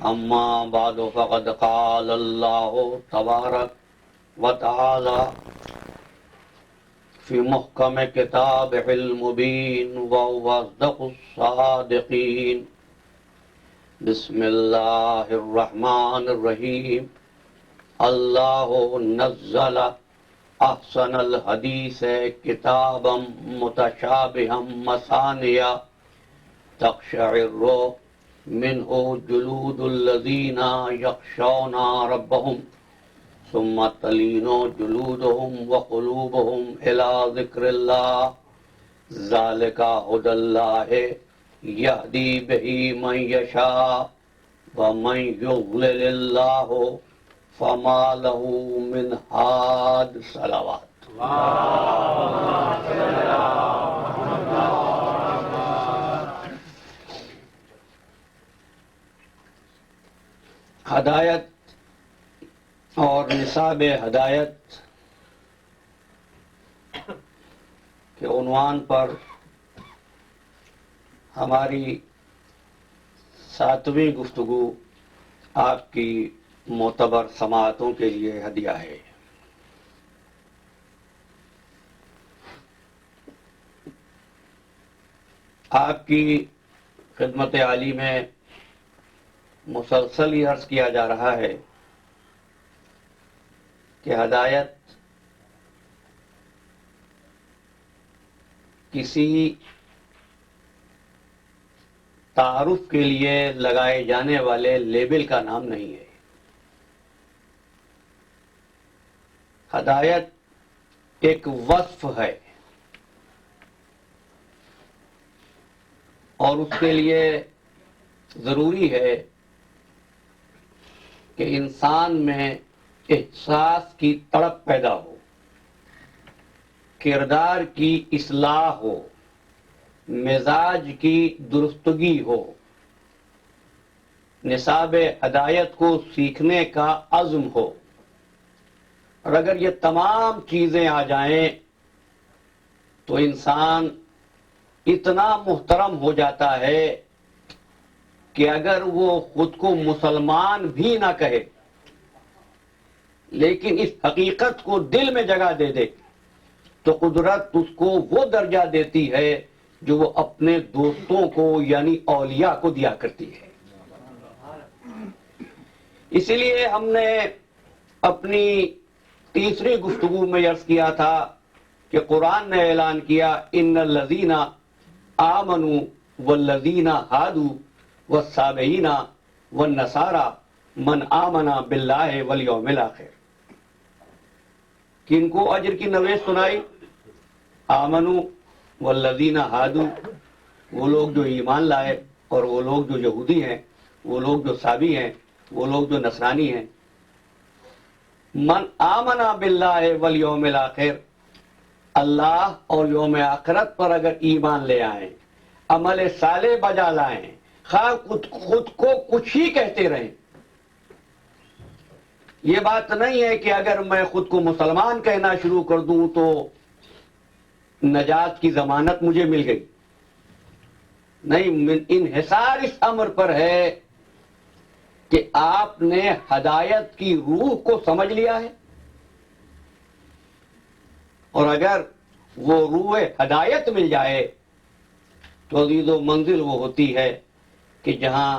أما بعد فقد قال الله تبارك وتعالى في محكم كتابه المبين وهو أصدق الصادقين. بسم الله الرحمن الرحيم. الله نزل أحسن الحديث كتابا متشابها مثانيا تقشعر منه جلود الذين يخشون ربهم ثم تلين جلودهم وقلوبهم إلى ذكر الله ذلك هدى الله يهدي به من يشاء ومن يضلل الله فما له من هاد. صلوات. ہدایت اور نصاب ہدایت کے عنوان پر ہماری 7ویں گفتگو آپ کی معتبر سماعتوں کے لیے ہدیہ ہے. آپ کی خدمت عالی میں مسلسل یہ عرض کیا جا رہا ہے کہ ہدایت کسی تعارف کے لیے لگائے جانے والے لیبل کا نام نہیں ہے. ہدایت ایک وصف ہے اور اس کے لیے ضروری ہے کہ انسان میں احساس کی تڑپ پیدا ہو، کردار کی اصلاح ہو، مزاج کی درستگی ہو، نصاب ہدایت کو سیکھنے کا عزم ہو. اور اگر یہ تمام چیزیں آ جائیں تو انسان اتنا محترم ہو جاتا ہے کہ اگر وہ خود کو مسلمان بھی نہ کہے لیکن اس حقیقت کو دل میں جگہ دے دے تو قدرت اس کو وہ درجہ دیتی ہے جو وہ اپنے دوستوں کو یعنی اولیاء کو دیا کرتی ہے. اسی لیے ہم نے اپنی تیسری گفتگو میں عرض کیا تھا کہ قرآن نے اعلان کیا ان الذین آمنوا والذین ہادوا والصابئین والنصارى من آمن باللہ والیوم الآخر. کن کو اجر کی نوید سنائی؟ آمنوا والذین ہادوا، وہ لوگ جو ایمان لائے اور وہ لوگ جو یہودی ہیں، وہ لوگ جو صابی ہیں، وہ لوگ جو نصرانی ہیں. من آمن باللہ والیوم الآخر، اللہ اور یوم آخرت پر اگر ایمان لے آئیں، عمل صالح بجا لائیں، خواہ خود کو کچھ ہی کہتے رہیں. یہ بات نہیں ہے کہ اگر میں خود کو مسلمان کہنا شروع کر دوں تو نجات کی ضمانت مجھے مل گئی. نہیں، انحصار اس امر پر ہے کہ آپ نے ہدایت کی روح کو سمجھ لیا ہے، اور اگر وہ روح ہدایت مل جائے تو عزیز و منزل وہ ہوتی ہے کہ جہاں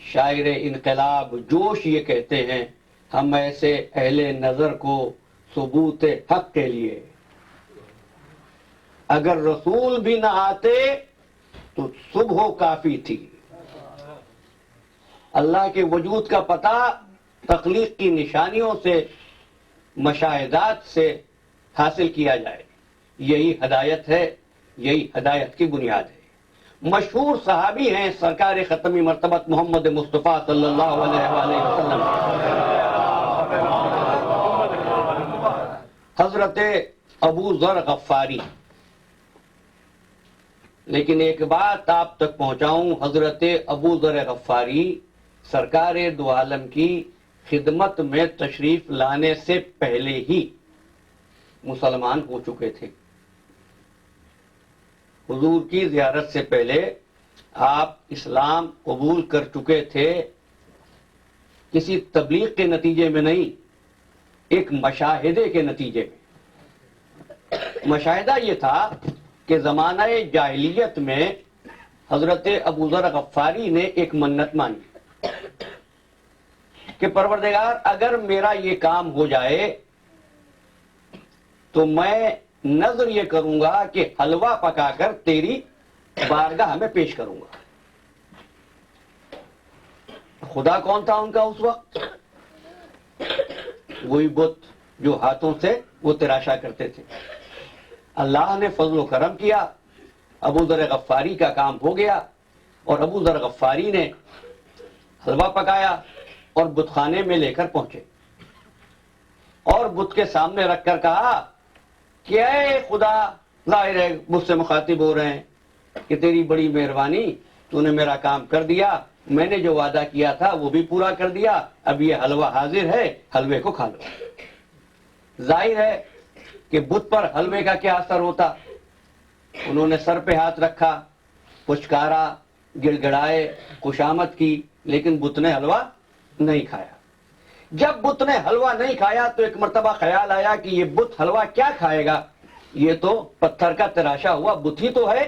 شاعر انقلاب جوش یہ کہتے ہیں ہم ایسے اہل نظر کو ثبوت حق کے لیے اگر رسول بھی نہ آتے تو صبح کافی تھی. اللہ کے وجود کا پتہ تخلیق کی نشانیوں سے، مشاہدات سے حاصل کیا جائے. یہی ہدایت ہے، یہی ہدایت کی بنیاد ہے. مشہور صحابی ہیں سرکار ختمی مرتبت محمد مصطفیٰ صلی اللہ علیہ وآلہ وسلم، حضرت ابو ذر غفاری. لیکن ایک بات آپ تک پہنچاؤں، حضرت ابو ذر غفاری سرکار دو عالم کی خدمت میں تشریف لانے سے پہلے ہی مسلمان ہو چکے تھے. حضور کی زیارت سے پہلے آپ اسلام قبول کر چکے تھے کسی تبلیغ کے نتیجے میں نہیں، ایک مشاہدے کے نتیجے میں۔ مشاہدہ یہ تھا کہ زمانہ جاہلیت میں حضرت ابو ذر غفاری نے ایک منت مانی کہ پروردگار اگر میرا یہ کام ہو جائے تو میں نظر یہ کروں گا کہ حلوہ پکا کر تیری بارگاہ میں پیش کروں گا۔ خدا کون تھا ان کا اس وقت؟ وہی بت جو ہاتھوں سے وہ تراشا کرتے تھے۔ اللہ نے فضل و کرم کیا، ابو ذر غفاری کا کام ہو گیا، اور ابو ذر غفاری نے حلوہ پکایا اور بت خانے میں لے کر پہنچے، اور بت کے سامنے رکھ کر کہا کہ اے خدا، ظاہر ہے مجھ سے مخاطب ہو رہے ہیں کہ تیری بڑی مہربانی، تو نے میرا کام کر دیا، میں نے جو وعدہ کیا تھا وہ بھی پورا کر دیا، اب یہ حلوہ حاضر ہے، حلوے کو کھا لو۔ ظاہر ہے کہ بت پر حلوے کا کیا اثر ہوتا؟ انہوں نے سر پہ ہاتھ رکھا، پچکارا، گڑ گڑائے، خوشامد کی، لیکن بت نے حلوہ نہیں کھایا۔ جب بت نے حلوہ نہیں کھایا تو ایک مرتبہ خیال آیا کہ یہ بت حلوہ کیا کھائے گا، یہ تو پتھر کا تراشا ہوا بت ہی تو ہے،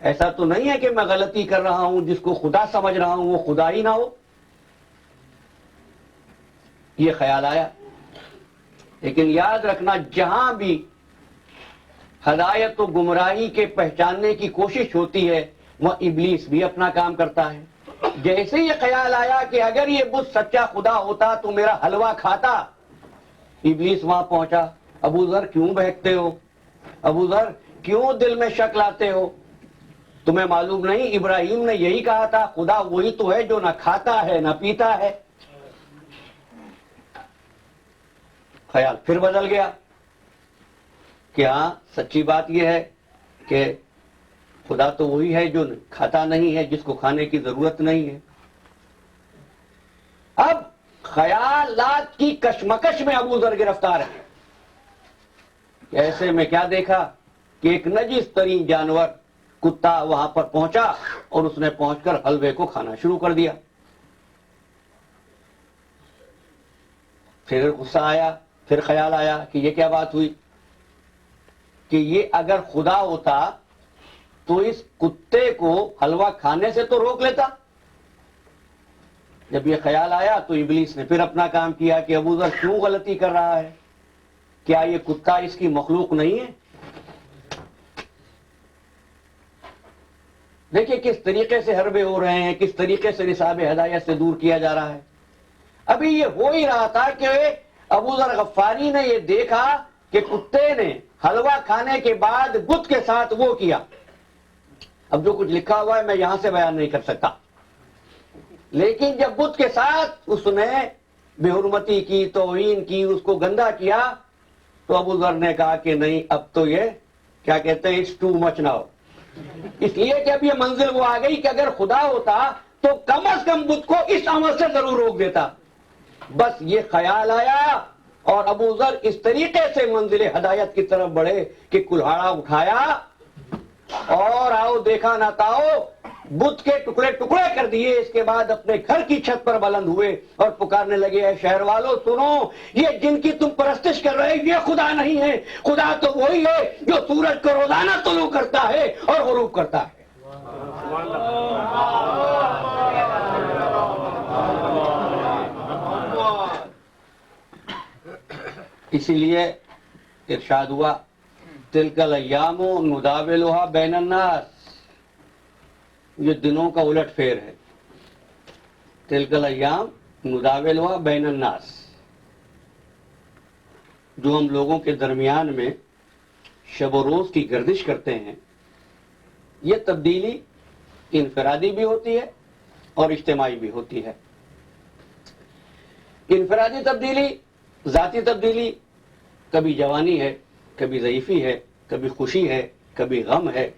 ایسا تو نہیں ہے کہ میں غلطی کر رہا ہوں، جس کو خدا سمجھ رہا ہوں وہ خدا ہی نہ ہو۔ یہ خیال آیا۔ لیکن یاد رکھنا، جہاں بھی ہدایت و گمراہی کے پہچاننے کی کوشش ہوتی ہے وہ ابلیس بھی اپنا کام کرتا ہے۔ جیسے یہ خیال آیا کہ اگر یہ بت سچا خدا ہوتا تو میرا حلوہ کھاتا، ابلیس وہاں پہنچا۔ ابو ذر کیوں بہکتے ہو؟ ابو ذر کیوں دل میں شک لاتے ہو؟ تمہیں معلوم نہیں ابراہیم نے یہی کہا تھا، خدا وہی تو ہے جو نہ کھاتا ہے نہ پیتا ہے۔ خیال پھر بدل گیا کہ ہاں سچی بات یہ ہے کہ خدا تو وہی ہے جو کھاتا نہیں ہے، جس کو کھانے کی ضرورت نہیں ہے۔ اب خیالات کی کشمکش میں ابو ذر گرفتار ہے۔ ایسے میں کیا دیکھا کہ ایک نجس ترین جانور کتا وہاں پر پہنچا اور اس نے پہنچ کر حلوے کو کھانا شروع کر دیا۔ پھر غصہ آیا، پھر خیال آیا کہ یہ کیا بات ہوئی کہ یہ اگر خدا ہوتا تو اس کتے کو حلوہ کھانے سے تو روک لیتا۔ جب یہ خیال آیا تو ابلیس نے پھر اپنا کام کیا کہ ابو ذر کیوں غلطی کر رہا ہے؟ کیا یہ کتا اس کی مخلوق نہیں ہے؟ دیکھیں کس طریقے سے حربے ہو رہے ہیں، کس طریقے سے نصاب ہدایت سے دور کیا جا رہا ہے۔ ابھی یہ ہو ہی رہا تھا کہ ابو ذر غفاری نے یہ دیکھا کہ کتے نے حلوہ کھانے کے بعد بت کے ساتھ وہ کیا۔ اب جو کچھ لکھا ہوا ہے میں یہاں سے بیان نہیں کر سکتا، لیکن جب بت کے ساتھ اس نے بے حرمتی کی، توہین کی، اس کو گندا کیا، تو ابو ذر نے کہا کہ نہیں، اب تو یہ کیا کہتے ہیں، اٹس ٹو مچ ناؤ۔ اس لیے کہ اب یہ منزل وہ آ گئی کہ اگر خدا ہوتا تو کم از کم بت کو اس عمل سے ضرور روک دیتا۔ بس یہ خیال آیا اور ابو ذر اس طریقے سے منزل ہدایت کی طرف بڑھے کہ کلہاڑا اٹھایا اور آؤ دیکھا نہ تاؤ، بت کے ٹکڑے ٹکڑے کر دیے۔ اس کے بعد اپنے گھر کی چھت پر بلند ہوئے اور پکارنے لگے، اے شہر والوں سنو، یہ جن کی تم پرستش کر رہے یہ خدا نہیں ہے، خدا تو وہی ہے جو سورج کو روزانہ طلوع کرتا ہے اور غروب کرتا ہے۔ اسی لیے ارشاد ہوا، تلک الایام نداولها بین الناس، یہ دنوں کا الٹ پھیر ہے۔ تلک الایام نداولها بین الناس، جو ہم لوگوں کے درمیان میں شب و روز کی گردش کرتے ہیں، یہ تبدیلی انفرادی بھی ہوتی ہے اور اجتماعی بھی ہوتی ہے۔ انفرادی تبدیلی، ذاتی تبدیلی، کبھی جوانی ہے، کبھی ضعیفی ہے، کبھی خوشی ہے، کبھی غم ہے،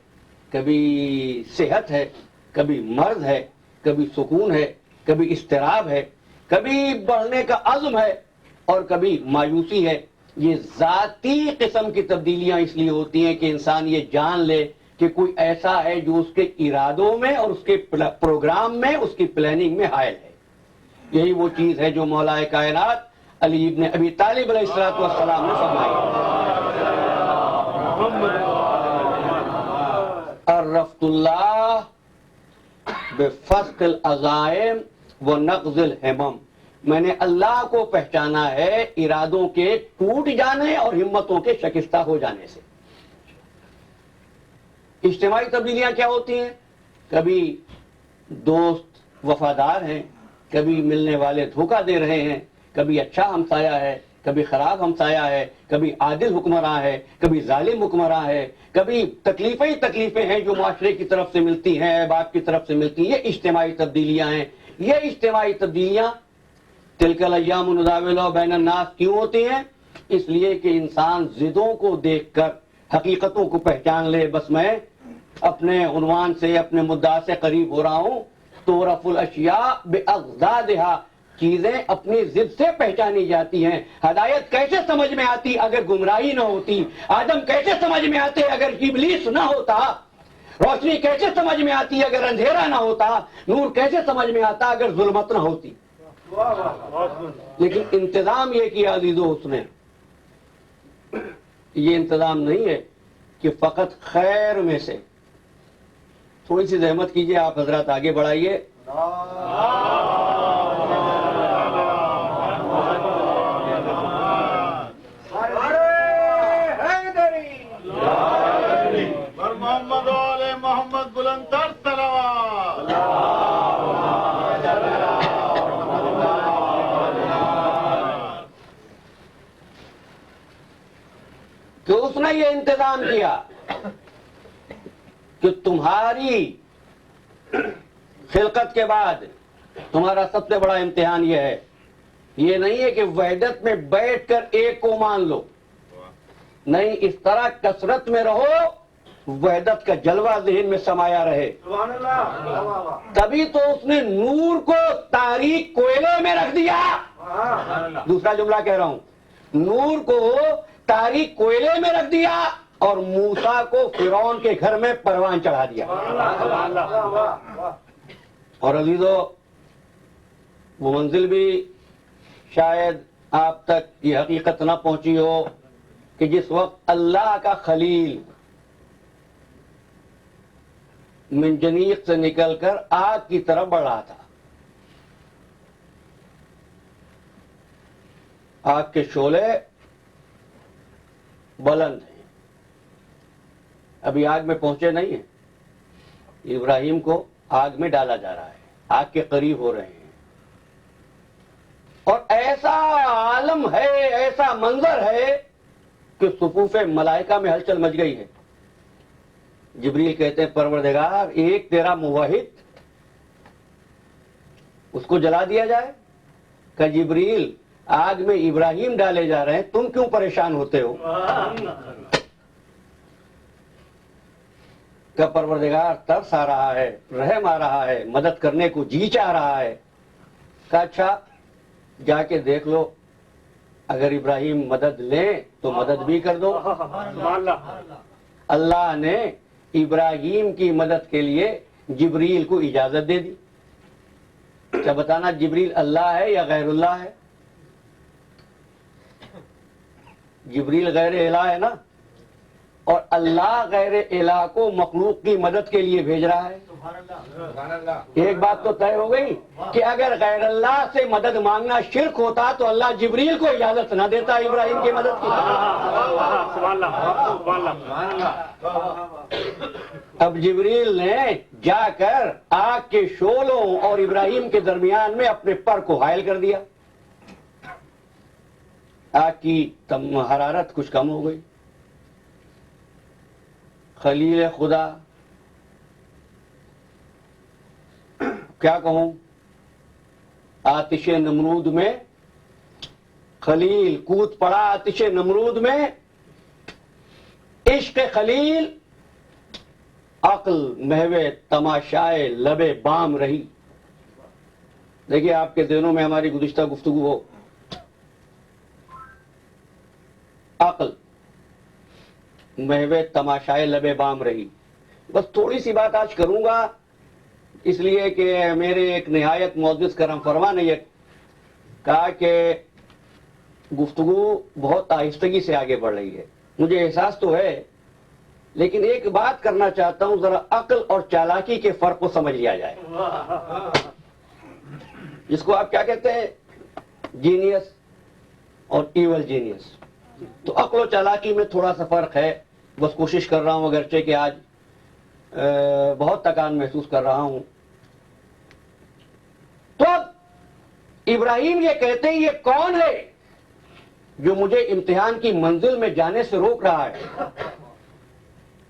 کبھی صحت ہے، کبھی مرض ہے، کبھی سکون ہے، کبھی اضطراب ہے، کبھی بڑھنے کا عزم ہے اور کبھی مایوسی ہے۔ یہ ذاتی قسم کی تبدیلیاں اس لیے ہوتی ہیں کہ انسان یہ جان لے کہ کوئی ایسا ہے جو اس کے ارادوں میں اور اس کے پروگرام میں، اس کی پلاننگ میں حائل ہے۔ یہی وہ چیز ہے جو مولا کائنات علی ابن ابی طالب علیہ الصلوۃ والسلام نے فرمائی۔ عرفت اللہ بفسق العزائم ونقض الہمم، میں نے اللہ کو پہچانا ہے ارادوں کے ٹوٹ جانے اور ہمتوں کے شکستہ ہو جانے سے۔ اجتماعی تبدیلیاں کیا ہوتی ہیں؟ کبھی دوست وفادار ہیں، کبھی ملنے والے دھوکہ دے رہے ہیں، کبھی اچھا ہمسایہ ہے، کبھی خراب ہمسایہ ہے، کبھی عادل حکمراں ہے، کبھی ظالم حکمراں ہے، کبھی تکلیفیں ہی تکلیفیں ہیں جو معاشرے کی طرف سے ملتی ہیں، احباب کی طرف سے ملتی ہیں۔ یہ اجتماعی تبدیلیاں ہیں۔ یہ اجتماعی تبدیلیاں تلک الایام نداولها بین الناس کیوں ہوتی ہیں؟ اس لیے کہ انسان ضدوں کو دیکھ کر حقیقتوں کو پہچان لے، بس میں اپنے عنوان سے، اپنے مدعا سے قریب ہو رہا ہوں۔ تعرف الاشیاء باضدادها، چیزیں اپنی ضد سے پہچانی جاتی ہیں۔ ہدایت کیسے سمجھ میں آتی اگر گمراہی نہ ہوتی؟ آدم کیسے سمجھ میں آتے اگر ابلیس نہ ہوتا؟ روشنی کیسے سمجھ میں آتی اگر اندھیرا نہ ہوتا؟ نور کیسے سمجھ میں آتا اگر ظلمت نہ ہوتی؟ لیکن انتظام یہ کیا عزیزو اس نے، یہ انتظام نہیں ہے کہ فقط خیر میں سے تھوڑی سی زحمت کیجئے، آپ حضرات آگے بڑھائیے۔ محمد علیہ محمد بلند تر صلوات۔ کہ اس نے یہ انتظام کیا کہ تمہاری خلقت کے بعد تمہارا سب سے بڑا امتحان یہ ہے، یہ نہیں ہے کہ وحدت میں بیٹھ کر ایک کو مان لو، نہیں، اس طرح کثرت میں رہو وحدت کا جلوہ ذہن میں سمایا رہے۔ تبھی تو اس نے نور کو تاریک کوئلے میں رکھ دیا۔ دوسرا جملہ کہہ رہا ہوں، نور کو تاریک کوئلے میں رکھ دیا اور موسیٰ کو فرعون کے گھر میں پروان چڑھا دیا۔ اور عزیزو، وہ منزل بھی شاید آپ تک یہ حقیقت نہ پہنچی ہو کہ جس وقت اللہ کا خلیل منجنیق سے نکل کر آگ کی طرف بڑھ رہا تھا، آگ کے شعلے بلند ہیں، ابھی آگ میں پہنچے نہیں ہیں، ابراہیم کو آگ میں ڈالا جا رہا ہے، آگ کے قریب ہو رہے ہیں، اور ایسا عالم ہے، ایسا منظر ہے کہ صفوف ملائکہ میں ہلچل مچ گئی ہے۔ جبریل کہتے ہیں پروردگار، ایک تیرا موحد، اس کو جلا دیا جائے؟ کہ جبریل، آگ میں ابراہیم ڈالے جا رہے ہیں، تم کیوں پریشان ہوتے ہو؟ کہ پروردگار ترس آ رہا ہے، رحم آ رہا ہے، مدد کرنے کو جی چاہ رہا ہے۔ کہ اچھا جا کے دیکھ لو، اگر ابراہیم مدد لیں تو مدد بھی کر دو۔ اللہ نے ابراہیم کی مدد کے لیے جبریل کو اجازت دے دی۔ کیا بتانا جبریل اللہ ہے یا غیر اللہ ہے؟ جبریل غیر الہ ہے نا، اور اللہ غیر الہ کو مخلوق کی مدد کے لیے بھیج رہا ہے۔ ایک بات تو طے ہو گئی کہ اگر غیر اللہ سے مدد مانگنا شرک ہوتا تو اللہ جبریل کو اجازت نہ دیتا ابراہیم کی مدد کی۔ اب جبریل نے جا کر آگ کے شعلوں اور ابراہیم کے درمیان میں اپنے پر کو حائل کر دیا، آگ کی حرارت کچھ کم ہو گئی۔ خلیل خدا، کیا کہوں، آتش نمرود میں خلیل کود پڑا، آتش نمرود میں عشق خلیل، عقل محو تماشائے لب بام رہی۔ دیکھیے آپ کے ذہنوں میں ہماری گزشتہ گفتگو ہو، عقل محو تماشائے لب بام رہی۔ بس تھوڑی سی بات آج کروں گا، اس لیے کہ میرے ایک نہایت معزز کرم فرما نے یہ کہا کہ گفتگو بہت آہستگی سے آگے بڑھ رہی ہے، مجھے احساس تو ہے، لیکن ایک بات کرنا چاہتا ہوں، ذرا عقل اور چالاکی کے فرق کو سمجھ لیا جائے، جس کو آپ کیا کہتے ہیں، جینیس اور ایول جینیس۔ تو عقل و چالاکی میں تھوڑا سا فرق ہے، بس کوشش کر رہا ہوں، اگرچہ کہ آج بہت تکان محسوس کر رہا ہوں۔ تو اب ابراہیم یہ کہتے ہیں، یہ کون ہے جو مجھے امتحان کی منزل میں جانے سے روک رہا ہے؟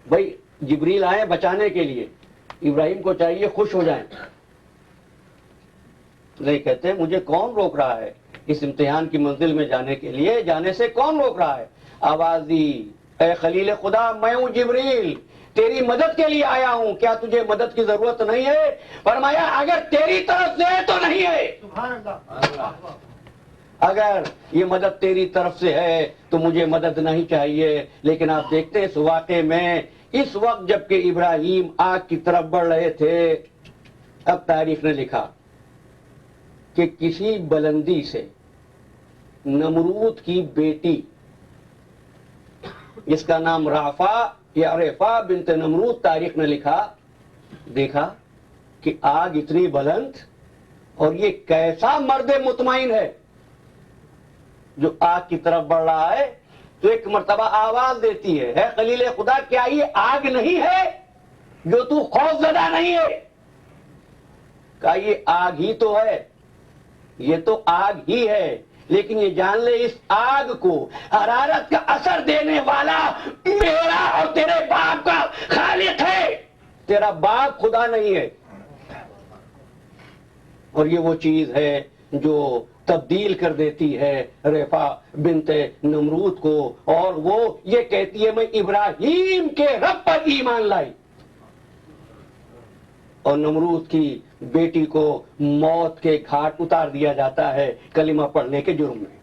بھائی جبریل آئے بچانے کے لیے، ابراہیم کو چاہیے خوش ہو جائیں، نہیں کہتے مجھے کون روک رہا ہے اس امتحان کی منزل میں جانے کے لیے، جانے سے کون روک رہا ہے؟ آواز دی، اے خلیل خدا، میں ہوں جبریل، تیری مدد کے لیے آیا ہوں، کیا تجھے مدد کی ضرورت نہیں ہے؟ فرمایا اگر تیری طرف سے ہے تو نہیں ہے، اگر یہ مدد تیری طرف سے ہے تو مجھے مدد نہیں چاہیے۔ لیکن آپ دیکھتے ہیں اس واقعے میں، اس وقت جب کہ ابراہیم آگ کی طرف بڑھ رہے تھے، اب تاریخ نے لکھا کہ کسی بلندی سے نمرود کی بیٹی، جس کا نام رافع یا رفا بنت نمرود، تاریخ نے لکھا، دیکھا کہ آگ اتنی بلند، اور یہ کیسا مرد مطمئن ہے جو آگ کی طرف بڑھ رہا ہے، تو ایک مرتبہ آواز دیتی ہے، اے خلیل خدا، کیا یہ آگ نہیں ہے جو تو خوف زدہ نہیں ہے؟ کہا یہ آگ ہی تو ہے، یہ تو آگ ہی ہے، لیکن یہ جان لے اس آگ کو حرارت کا اثر دینے والا میرا اور تیرے باپ کا خالق ہے، تیرا باپ خدا نہیں ہے۔ اور یہ وہ چیز ہے جو تبدیل کر دیتی ہے رفا بنت نمرود کو، اور وہ یہ کہتی ہے میں ابراہیم کے رب پر ایمان لائی، اور نمرود کی بیٹی کو موت کے گھاٹ اتار دیا جاتا ہے کلمہ پڑھنے کے جرم میں۔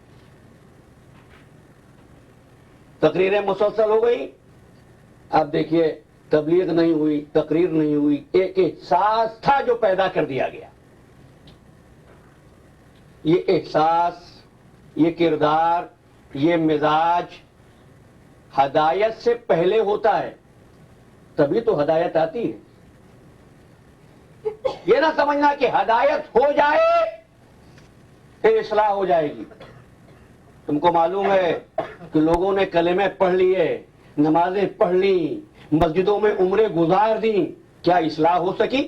تقریریں مسلسل ہو گئی، اب دیکھیے تبلیغ نہیں ہوئی، تقریر نہیں ہوئی، ایک احساس تھا جو پیدا کر دیا گیا۔ یہ احساس، یہ کردار، یہ مزاج ہدایت سے پہلے ہوتا ہے، تبھی تو ہدایت آتی ہے۔ یہ نہ سمجھنا کہ ہدایت ہو جائے پھر اصلاح ہو جائے گی۔ تم کو معلوم ہے کہ لوگوں نے کلمے پڑھ لیے، نمازیں پڑھ لی، مسجدوں میں عمریں گزار دیں، کیا اصلاح ہو سکی؟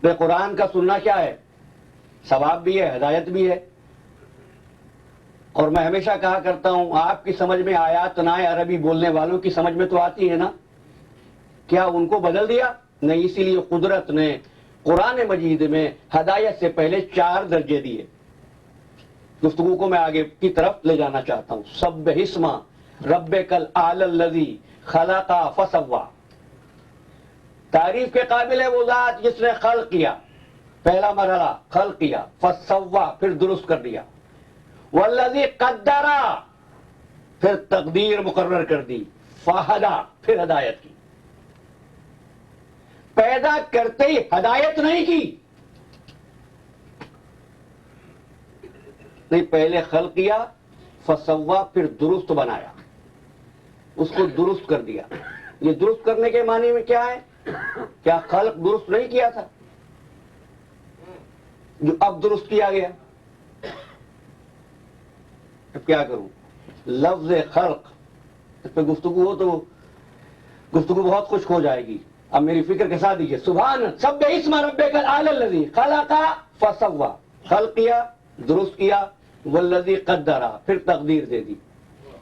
بے قرآن کا سننا کیا ہے؟ ثواب بھی ہے، ہدایت بھی ہے۔ اور میں ہمیشہ کہا کرتا ہوں، آپ کی سمجھ میں آیات نہ آئے، عربی بولنے والوں کی سمجھ میں تو آتی ہے نا، کیا ان کو بدل دیا؟ نہیں، اسی لیے قدرت نے قرآن مجید میں ہدایت سے پہلے 4 درجے دیے۔ گفتگو کو میں آگے کی طرف لے جانا چاہتا ہوں۔ سبح اسم ربک الاعلی الذی خلق فسوی، تعریف کے قابل ہے وہ ذات جس نے خلق کیا، پہلا مرحلہ خلق کیا، فسوی پھر درست کر دیا، والذی قدر پھر تقدیر مقرر کر دی، فہدی پھر ہدایت کی۔ پیدا کرتے ہی ہدایت نہیں کی، نہیں، پہلے خلق کیا، فسوا پھر درست بنایا، اس کو درست کر دیا۔ یہ درست کرنے کے معنی میں کیا ہے؟ کیا خلق درست نہیں کیا تھا جو اب درست کیا گیا؟ اب کیا کروں؟ لفظ خلق اس پہ گفتگو ہو تو گفتگو بہت خشک ہو جائے گی، اب میری فکر کے ساتھ دیجیے۔ سبحان سبح اسم ربک الاعلی الذی خلق فسوی، خلق کیا، درست کیا، والذی قدر پھر تقدیر دے دی۔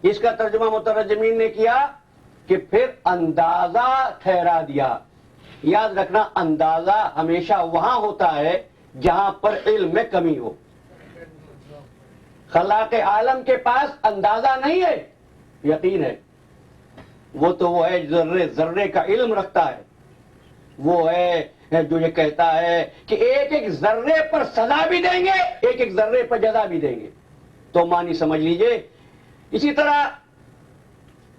اس کا ترجمہ مترجمین نے کیا کہ پھر اندازہ ٹھہرا دیا۔ یاد رکھنا، اندازہ ہمیشہ وہاں ہوتا ہے جہاں پر علم میں کمی ہو۔ خلاق عالم کے پاس اندازہ نہیں ہے، یقین ہے، وہ تو وہ ہے ذرے ذرے کا علم رکھتا ہے، وہ ہے جو یہ کہتا ہے کہ ایک ایک ذرے پر سزا بھی دیں گے، ایک ایک ذرے پر جزا بھی دیں گے۔ تو معنی سمجھ لیجئے۔ اسی طرح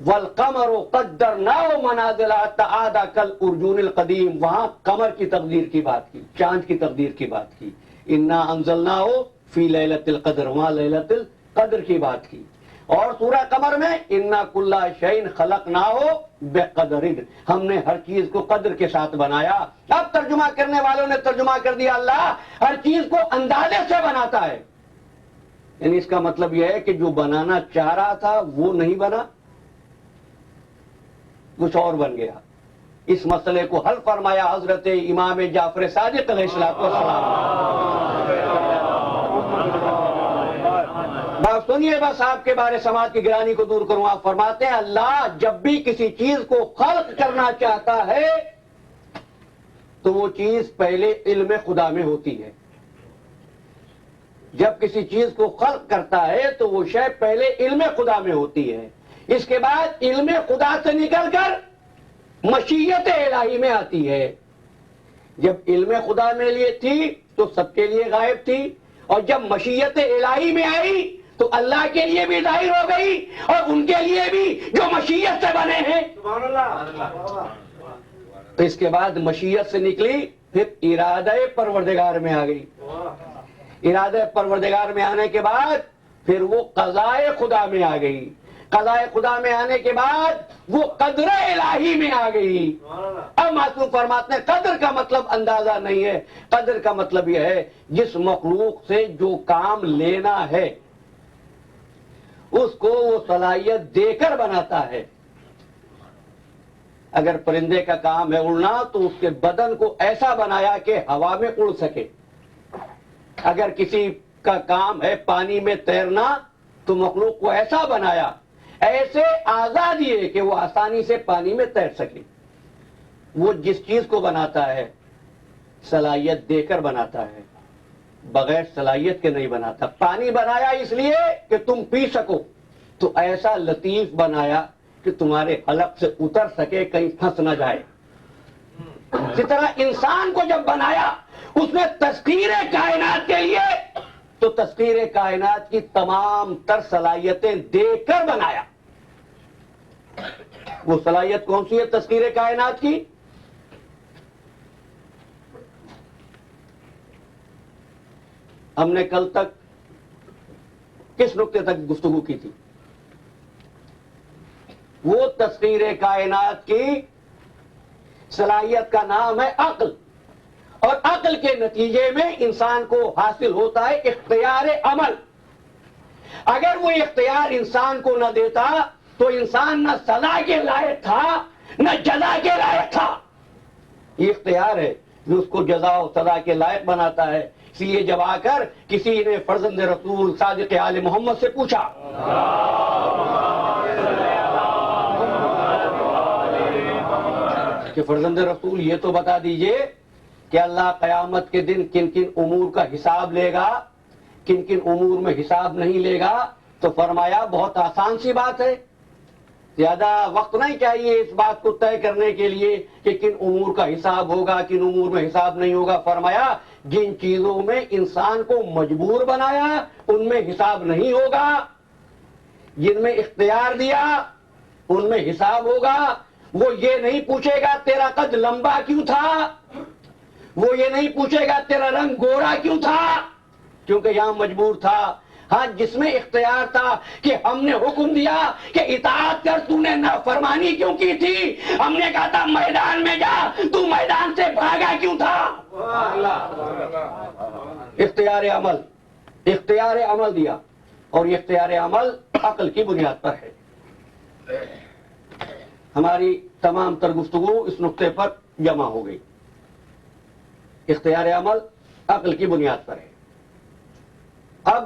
والقمر قدرناہ منازل حتی عاد کالارجون القدیم، وہاں قمر کی تقدیر کی بات کی، چاند کی تقدیر کی بات کی۔ انا انزلناہ فی لیلۃ القدر، وہاں لیلۃ القدر کی بات کی. اور سورہ قمر میں انا کل شیء خلقناہ بقدر، ہم نے ہر چیز کو قدر کے ساتھ بنایا. اب ترجمہ کرنے والوں نے ترجمہ کر دیا اللہ ہر چیز کو اندازے سے بناتا ہے. یعنی اس کا مطلب یہ ہے کہ جو بنانا چاہ رہا تھا وہ نہیں بنا، کچھ اور بن گیا. اس مسئلے کو حل فرمایا حضرت امام جعفر صادق علیہ السلام. بات سنیے، بس آپ کے بارے سماج کی گرانی کو دور کروں. آپ فرماتے ہیں اللہ جب بھی کسی چیز کو خلق کرنا چاہتا ہے تو وہ چیز پہلے علم خدا میں ہوتی ہے. جب کسی چیز کو خلق کرتا ہے تو وہ شے پہلے علم خدا میں ہوتی ہے، اس کے بعد علم خدا سے نکل کر مشیت الہی میں آتی ہے. جب علم خدا میں لیے تھی تو سب کے لیے غائب تھی، اور جب مشیت الہی میں آئی تو اللہ کے لیے بھی ظاہر ہو گئی اور ان کے لیے بھی جو مشیت سے بنے ہیں. سبحان اللہ. تو اس کے بعد مشیت سے نکلی، پھر ارادہ پروردگار میں آ گئی. ارادہ پروردگار میں آنے کے بعد پھر وہ قضاء خدا میں آ گئی. قضاء خدا میں آنے کے بعد وہ قدر الہی میں آ گئی. اب معصوم فرماتے ہیں قدر کا مطلب اندازہ نہیں ہے، قدر کا مطلب یہ ہے جس مخلوق سے جو کام لینا ہے اس کو وہ صلاحیت دے کر بناتا ہے. اگر پرندے کا کام ہے اڑنا تو اس کے بدن کو ایسا بنایا کہ ہوا میں اڑ سکے. اگر کسی کا کام ہے پانی میں تیرنا تو مخلوق کو ایسا بنایا، ایسے آزاد دیے کہ وہ آسانی سے پانی میں تیر سکے. وہ جس چیز کو بناتا ہے صلاحیت دے کر بناتا ہے، بغیر صلاحیت کے نہیں بناتا. پانی بنایا اس لیے کہ تم پی سکو، تو ایسا لطیف بنایا کہ تمہارے حلق سے اتر سکے، کہیں پھنس نہ جائے. اسی طرح انسان کو جب بنایا اس نے تسخیر کائنات کے لیے تو تسخیر کائنات کی تمام تر صلاحیتیں دے کر بنایا. وہ صلاحیت کون سی ہے تسخیر کائنات کی؟ ہم نے کل تک کس نقطے تک گفتگو کی تھی؟ وہ تسخیر کائنات کی صلاحیت کا نام ہے عقل، اور عقل کے نتیجے میں انسان کو حاصل ہوتا ہے اختیار عمل. اگر وہ اختیار انسان کو نہ دیتا تو انسان نہ سزا کے لائق تھا نہ جزا کے لائق تھا. یہ اختیار ہے جو اس کو جزا و سزا کے لائق بناتا ہے. اس لیے جب آ کر کسی نے فرزند رسول صادق آل محمد سے پوچھا کہ فرزند رسول یہ تو بتا دیجئے کہ اللہ قیامت کے دن کن کن امور کا حساب لے گا، کن کن امور میں حساب نہیں لے گا، تو فرمایا بہت آسان سی بات ہے، زیادہ وقت نہیں چاہیے اس بات کو طے کرنے کے لیے کہ کن امور کا حساب ہوگا کن امور میں حساب نہیں ہوگا. فرمایا جن چیزوں میں انسان کو مجبور بنایا ان میں حساب نہیں ہوگا، جن میں اختیار دیا ان میں حساب ہوگا. وہ یہ نہیں پوچھے گا تیرا قد لمبا کیوں تھا، وہ یہ نہیں پوچھے گا تیرا رنگ گورا کیوں تھا، کیونکہ یہاں مجبور تھا. ہاں جس میں اختیار تھا کہ ہم نے حکم دیا کہ اطاعت کر، تو نے نافرمانی کیوں کی تھی، ہم نے کہا تھا میدان میں جا، تو میدان سے بھاگا کیوں تھا. اختیار عمل دیا، اور یہ اختیار عمل عقل کی بنیاد پر ہے. ہماری تمام تر گفتگو اس نقطے پر جمع ہو گئی. اختیار عمل عقل کی بنیاد پر ہے. اب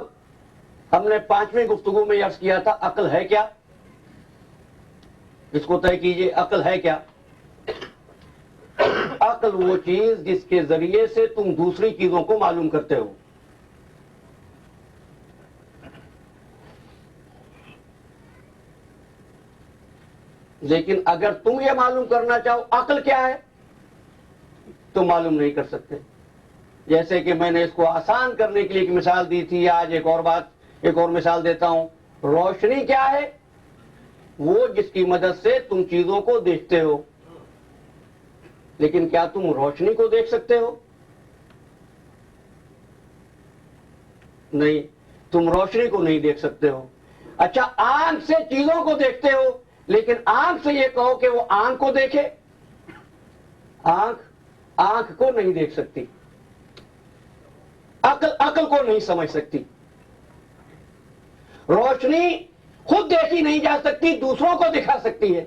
ہم نے 5ویں گفتگو میں عرض کیا تھا عقل ہے کیا، اس کو طے کیجئے. عقل ہے کیا؟ عقل وہ چیز جس کے ذریعے سے تم دوسری چیزوں کو معلوم کرتے ہو. لیکن اگر تم یہ معلوم کرنا چاہو عقل کیا ہے تو معلوم نہیں کر سکتے. جیسے کہ میں نے اس کو آسان کرنے کے لیے ایک مثال دی تھی، آج ایک اور مثال دیتا ہوں. روشنی کیا ہے؟ وہ جس کی مدد سے تم چیزوں کو دیکھتے ہو. لیکن کیا تم روشنی کو دیکھ سکتے ہو؟ نہیں، تم روشنی کو نہیں دیکھ سکتے ہو. اچھا، آنکھ سے چیزوں کو دیکھتے ہو، لیکن آنکھ سے یہ کہو کہ وہ آنکھ کو دیکھے. آنکھ کو نہیں دیکھ سکتی، عقل کو نہیں سمجھ سکتی. روشنی خود دیکھی نہیں جا سکتی، دوسروں کو دکھا سکتی ہے.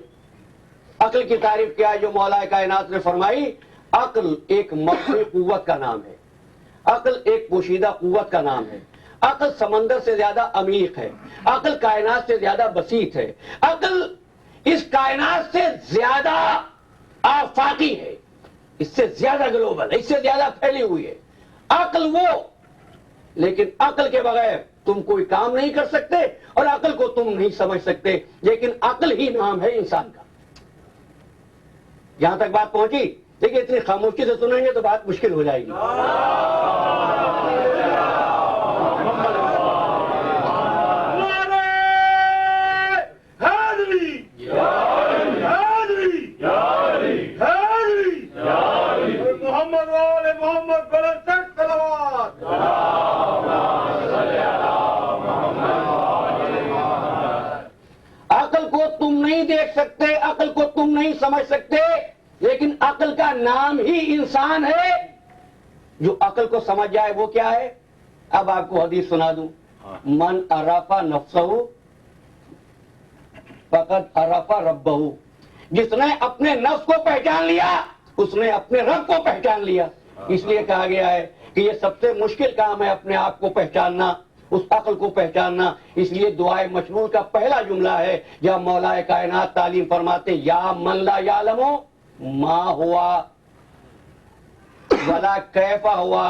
عقل کی تعریف کیا ہے جو مولا کائنات نے فرمائی؟ عقل ایک مخفی قوت کا نام ہے، عقل ایک پوشیدہ قوت کا نام ہے. عقل سمندر سے زیادہ عمیق ہے، عقل کائنات سے زیادہ بسیط ہے، عقل اس کائنات سے زیادہ آفاقی ہے، اس سے زیادہ گلوبل ہے، اس سے زیادہ پھیلی ہوئی ہے. عقل وہ، لیکن عقل کے بغیر تم کوئی کام نہیں کر سکتے اور عقل کو تم نہیں سمجھ سکتے، لیکن عقل ہی نام ہے انسان کا. یہاں تک بات پہنچی؟ دیکھیے اتنی خاموشی سے سنیں گے تو بات مشکل ہو جائے گی. محمد والے محمد بلند تر صلوات. عقل کو تم نہیں دیکھ سکتے، عقل کو تم نہیں سمجھ سکتے، لیکن عقل کا نام ہی انسان ہے. جو عقل کو سمجھ جائے وہ کیا ہے؟ اب آپ کو حدیث سنا دوں. من عرف نفسہ فقد عرف ربہ. جس نے اپنے نفس کو پہچان لیا اس نے اپنے رب کو پہچان لیا. اس لیے کہا گیا ہے کہ یہ سب سے مشکل کام ہے اپنے آپ کو پہچاننا، اس عقل کو پہچاننا. اس لیے دعائے مشمول کا پہلا جملہ ہے یا مولا کائنات تعلیم فرماتے یا من لا یعلم ما ہوا ولا کیف ہوا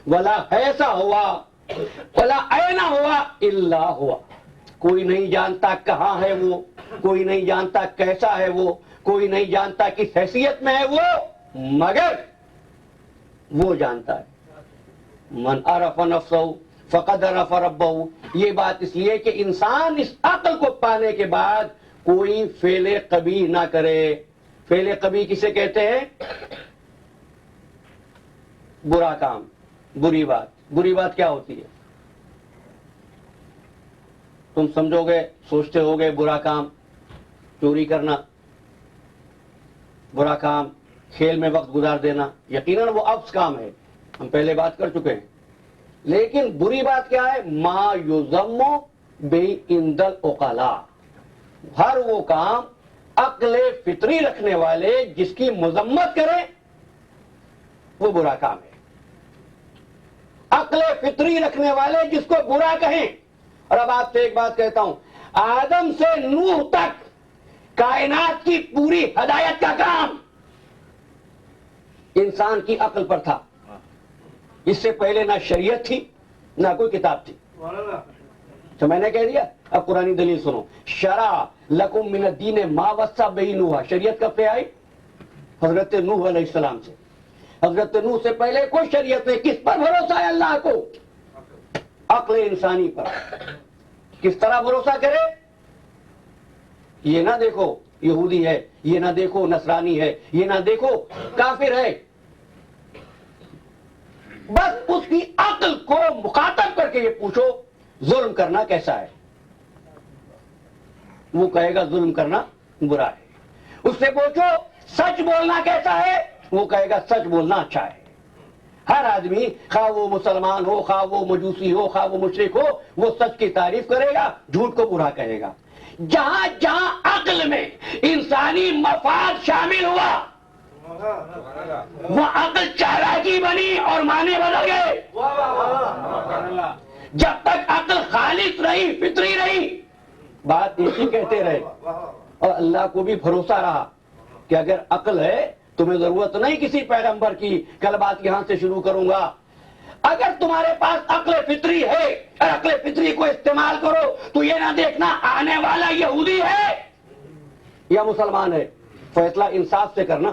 ولا ایسا ہوا ولا این ہوا الا ہوا. کوئی نہیں جانتا کہاں ہے وہ، کوئی نہیں جانتا کیسا ہے وہ، کوئی نہیں جانتا کس حیثیت میں ہے وہ، مگر وہ جانتا ہے. من عرف نفسہ فقد عرف ربہ. یہ بات اس لیے کہ انسان اس عقل کو پانے کے بعد کوئی فعل قبیح نہ کرے. فعل قبیح کسے کہتے ہیں؟ برا کام، بری بات. بری بات کیا ہوتی ہے؟ تم سمجھو گے، سوچتے ہو گے برا کام چوری کرنا، برا کام کھیل میں وقت گزار دینا. یقیناً وہ افس کام ہے، ہم پہلے بات کر چکے ہیں. لیکن بری بات کیا ہے؟ ما یذم بہ عند العقلاء. ہر وہ کام عقل فطری رکھنے والے جس کی مذمت کریں وہ برا کام ہے. عقل فطری رکھنے والے جس کو برا کہیں. اور اب آپ سے ایک بات کہتا ہوں، آدم سے نوح تک کائنات کی پوری ہدایت کا کام انسان کی عقل پر تھا. اس سے پہلے نہ شریعت تھی نہ کوئی کتاب تھی. تو میں نے کہہ دیا. اب قرآنی دلیل سنو. شرع لکم من الدین ما وصی بہ نوح. شریعت کب سے آئی؟ حضرت نوح علیہ السلام سے. حضرت نوح سے پہلے کوئی شریعت نہیں. کس پر بھروسہ ہے اللہ کو؟ عقل انسانی پر. کس طرح بھروسہ کرے؟ یہ نہ دیکھو یہودی ہے، یہ نہ دیکھو نصرانی ہے، یہ نہ دیکھو کافر ہے. بس اس کی عقل کو مخاطب کر کے یہ پوچھو ظلم کرنا کیسا ہے. وہ کہے گا ظلم کرنا برا ہے. اس سے پوچھو سچ بولنا کیسا ہے، وہ کہے گا سچ بولنا اچھا ہے. ہر آدمی خواہ وہ مسلمان ہو، خواہ وہ مجوسی ہو، خواہ وہ مشرک ہو، وہ سچ کی تعریف کرے گا، جھوٹ کو برا کہے گا. جہاں جہاں عقل میں انسانی مفاد شامل ہوا وہ عقل چالاکی بنی اور معنی بدل گئے. جب تک عقل خالص رہی، فطری رہی، بات ایک ہی کہتے رہے. اور اللہ کو بھی بھروسہ رہا کہ اگر عقل ہے تمہیں ضرورت نہیں کسی پیغمبر کی. کل بات یہاں سے شروع کروں گا. اگر تمہارے پاس عقل فطری ہے اور عقل فطری کو استعمال کرو تو یہ نہ دیکھنا آنے والا یہودی ہے یا مسلمان ہے. فیصلہ انصاف سے کرنا،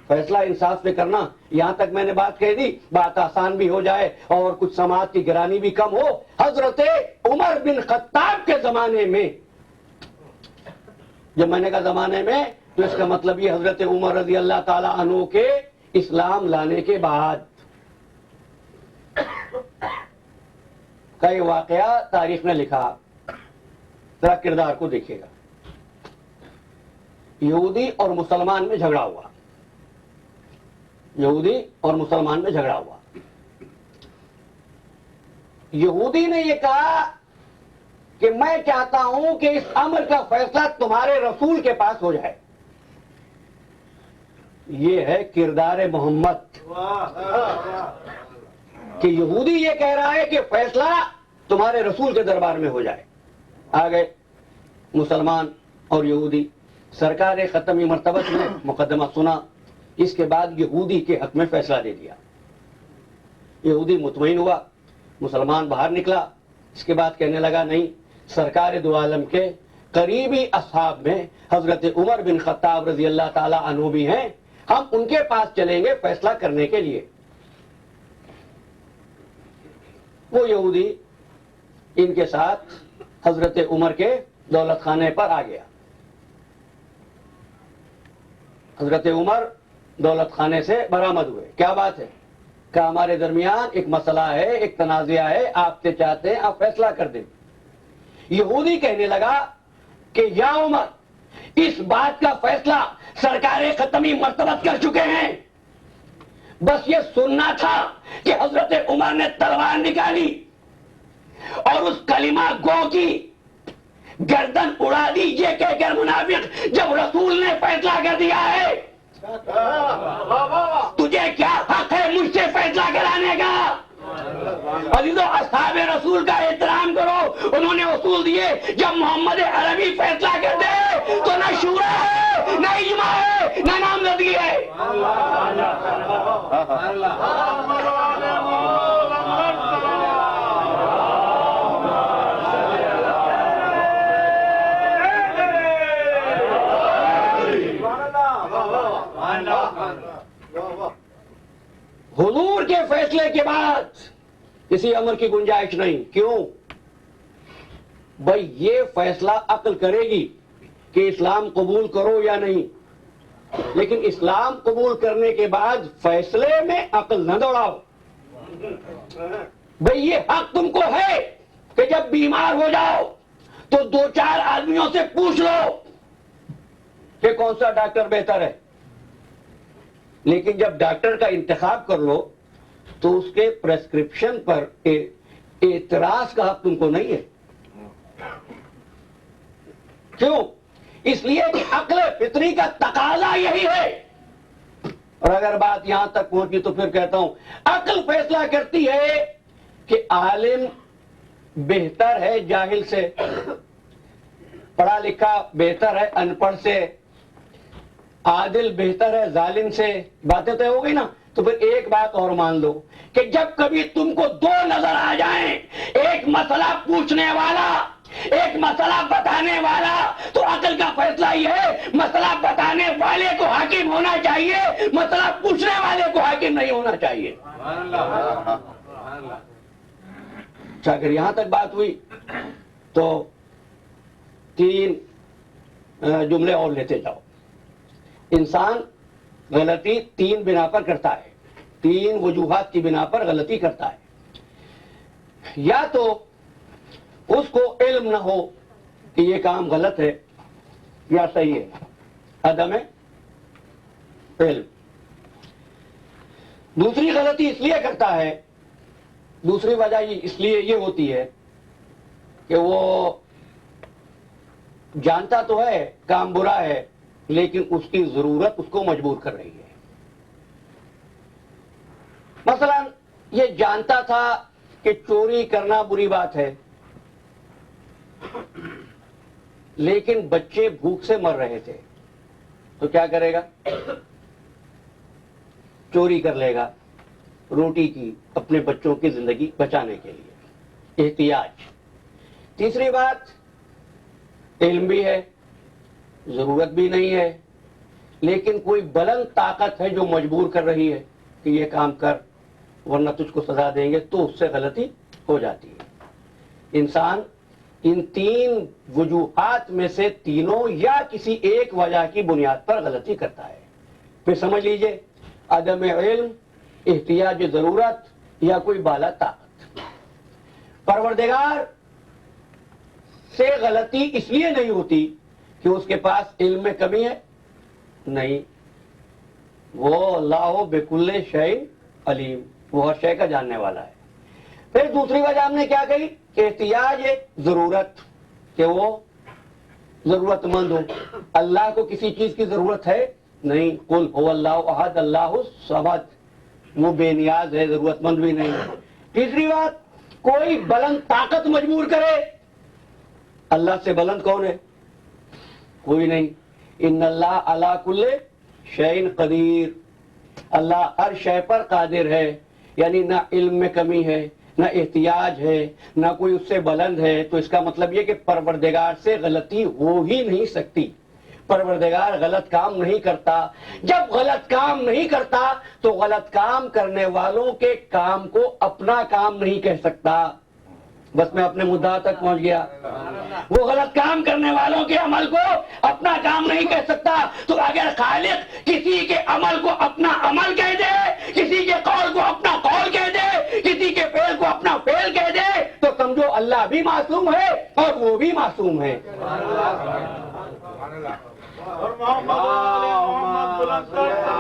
فیصلہ انصاف سے کرنا. یہاں تک میں نے بات کہہ دی، بات آسان بھی ہو جائے اور کچھ سماعت کی گرانی بھی کم ہو. حضرت عمر بن خطاب کے زمانے میں، جب میں نے کہا زمانے میں تو اس کا مطلب یہ حضرت عمر رضی اللہ تعالی عنہ کے اسلام لانے کے بعد. کا یہ واقعہ تاریخ نے لکھا، ذرا کردار کو دیکھیے گا۔ یہودی اور مسلمان میں جھگڑا ہوا، یہودی اور مسلمان میں جھگڑا ہوا۔ یہودی نے یہ کہا کہ میں چاہتا ہوں کہ اس امر کا فیصلہ تمہارے رسول کے پاس ہو جائے۔ یہ ہے کردار محمد کہ یہودی یہ کہہ رہا ہے کہ فیصلہ تمہارے رسول کے دربار میں ہو جائے۔ آگے مسلمان اور یہودی، سرکار ختمی مرتبہ نے مقدمہ سنا، اس کے بعد یہودی کے حق میں فیصلہ دے دیا۔ یہودی مطمئن ہوا، مسلمان باہر نکلا، اس کے بعد کہنے لگا نہیں، سرکار دو عالم کے قریبی اصحاب میں حضرت عمر بن خطاب رضی اللہ تعالی عنہ بھی ہیں، ہم ان کے پاس چلیں گے فیصلہ کرنے کے لیے۔ وہ یہودی ان کے ساتھ حضرت عمر کے دولت خانے پر آ گیا۔ حضرت عمر دولت خانے سے برآمد ہوئے۔ کیا بات ہے؟ کہ ہمارے درمیان ایک مسئلہ ہے، ایک تنازعہ ہے، آپ سے چاہتے ہیں آپ فیصلہ کر دیں۔ یہودی کہنے لگا کہ یا عمر، اس بات کا فیصلہ سرکار ختمی مرتبت کر چکے ہیں، بس یہ سننا تھا کہ حضرت عمر نے تلوار نکالی اور اس کلمہ گو کی گردن اڑا دی، یہ کہہ کر منافق جب رسول نے فیصلہ کر دیا ہے تجھے کیا حق ہے مجھ سے فیصلہ کرانے کا؟ عزیزو، اصحاب رسول کا احترام کرو، انہوں نے اصول دیے، جب محمد عربی فیصلہ کر دے تو نہ شورا ہے، نہ اجماع ہے، نہ نامزدگی ہے۔ حضور کے فیصلے کے بعد کسی امر کی گنجائش نہیں۔ کیوں؟ بھائی یہ فیصلہ عقل کرے گی کہ اسلام قبول کرو یا نہیں، لیکن اسلام قبول کرنے کے بعد فیصلے میں عقل نہ دوڑاؤ۔ بھائی یہ حق تم کو ہے کہ جب بیمار ہو جاؤ تو دو چار آدمیوں سے پوچھ لو کہ کون سا ڈاکٹر بہتر ہے، لیکن جب ڈاکٹر کا انتخاب کر لو تو اس کے پرسکرپشن پر اعتراض کا حق تم کو نہیں ہے۔ کیوں؟ اس لیے کہ عقل فطری کا تقاضا یہی ہے۔ اور اگر بات یہاں تک پہنچی تو پھر کہتا ہوں، عقل فیصلہ کرتی ہے کہ عالم بہتر ہے جاہل سے، پڑھا لکھا بہتر ہے ان پڑھ سے، عادل بہتر ہے ظالم سے۔ باتیں تو ہو گئی نا؟ تو پھر ایک بات اور مان لو کہ جب کبھی تم کو دو نظر آ جائیں، ایک مسئلہ پوچھنے والا، ایک مسئلہ بتانے والا، تو عقل کا فیصلہ یہ ہے مسئلہ بتانے والے کو حاکم ہونا چاہیے، مسئلہ پوچھنے والے کو حاکم نہیں ہونا چاہیے۔ اچھا، اگر یہاں تک بات ہوئی تو تین جملے اور لیتے جاؤ۔ انسان غلطی تین بنا پر کرتا ہے، تین وجوہات کی بنا پر غلطی کرتا ہے۔ یا تو اس کو علم نہ ہو کہ یہ کام غلط ہے یا صحیح ہے، عدم علم۔ دوسری غلطی اس لیے کرتا ہے، دوسری وجہ اس لیے یہ ہوتی ہے کہ وہ جانتا تو ہے کام برا ہے، لیکن اس کی ضرورت اس کو مجبور کر رہی ہے۔ مثلا یہ جانتا تھا کہ چوری کرنا بری بات ہے، لیکن بچے بھوک سے مر رہے تھے، تو کیا کرے گا؟ چوری کر لے گا روٹی کی، اپنے بچوں کی زندگی بچانے کے لیے۔ احتیاج۔ تیسری بات، علم بھی ہے، ضرورت بھی نہیں ہے، لیکن کوئی بلند طاقت ہے جو مجبور کر رہی ہے کہ یہ کام کر ورنہ تجھ کو سزا دیں گے، تو اس سے غلطی ہو جاتی ہے۔ انسان ان تین وجوہات میں سے تینوں یا کسی ایک وجہ کی بنیاد پر غلطی کرتا ہے۔ پھر سمجھ لیجئے، عدم علم، احتیاج ضرورت یا کوئی بالا طاقت۔ پروردگار سے غلطی اس لیے نہیں ہوتی کہ اس کے پاس علم میں کمی ہے، نہیں، وہ اللہ بکل شیء علیم، وہ ہر شے کا جاننے والا ہے۔ پھر دوسری وجہ ہم نے کیا کہی کہ احتیاج ضرورت، کہ وہ ضرورت مند ہو۔ اللہ کو کسی چیز کی ضرورت ہے نہیں، قل هو اللہ احد اللہ الصمد، وہ بے نیاز ہے، ضرورت مند بھی نہیں ہے۔ تیسری بات، کوئی بلند طاقت مجبور کرے، اللہ سے بلند کون ہے؟ کوئی نہیں۔ ان اللہ علی کل شیء قدیر، اللہ ہر شے پر قادر ہے، یعنی نہ علم میں کمی ہے، نہ احتیاج ہے، نہ کوئی اس سے بلند ہے۔ تو اس کا مطلب یہ کہ پروردگار سے غلطی ہو ہی نہیں سکتی، پروردگار غلط کام نہیں کرتا۔ جب غلط کام نہیں کرتا تو غلط کام کرنے والوں کے کام کو اپنا کام نہیں کہہ سکتا۔ بس میں اپنے مدعا تک پہنچ گیا۔ وہ غلط کام کرنے والوں کے عمل کو اپنا کام نہیں کہہ سکتا۔ تو اگر خالق کسی کے عمل کو اپنا عمل کہہ دے، کسی کے قول کو اپنا قول کہہ دے، کسی کے فعل کو اپنا فعل کہہ دے، تو سمجھو اللہ بھی معصوم ہے اور وہ بھی معصوم ہے۔ اور محمد علی محمد بلند کرتا۔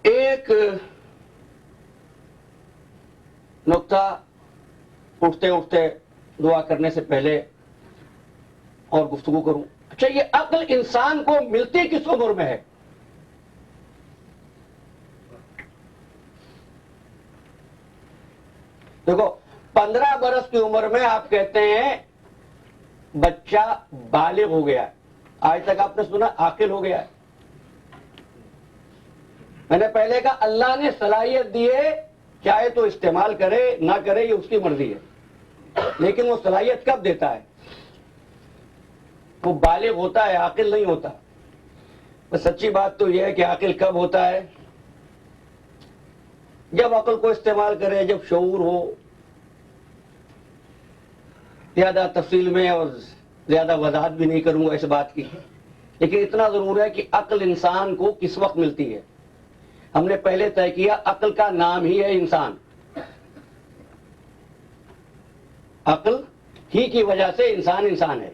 ایک نقطہ اٹھتے اٹھتے دعا کرنے سے پہلے اور گفتگو کروں۔ اچھا، یہ عقل انسان کو ملتی کس عمر میں ہے؟ دیکھو، 15 برس کی عمر میں آپ کہتے ہیں بچہ بالغ ہو گیا ہے۔ آج تک آپ نے سنا عاقل ہو گیا ہے؟ میں نے پہلے کہا اللہ نے صلاحیت دی ہے، چاہے تو استعمال کرے نہ کرے یہ اس کی مرضی ہے، لیکن وہ صلاحیت کب دیتا ہے؟ وہ بالغ ہوتا ہے، عاقل نہیں ہوتا۔ بس سچی بات تو یہ ہے کہ عاقل کب ہوتا ہے؟ جب عقل کو استعمال کرے، جب شعور ہو۔ زیادہ تفصیل میں اور زیادہ وضاحت بھی نہیں کروں گا اس بات کی، لیکن اتنا ضرور ہے کہ عقل انسان کو کس وقت ملتی ہے۔ ہم نے پہلے طے کیا عقل کا نام ہی ہے انسان، عقل ہی کی وجہ سے انسان انسان ہے،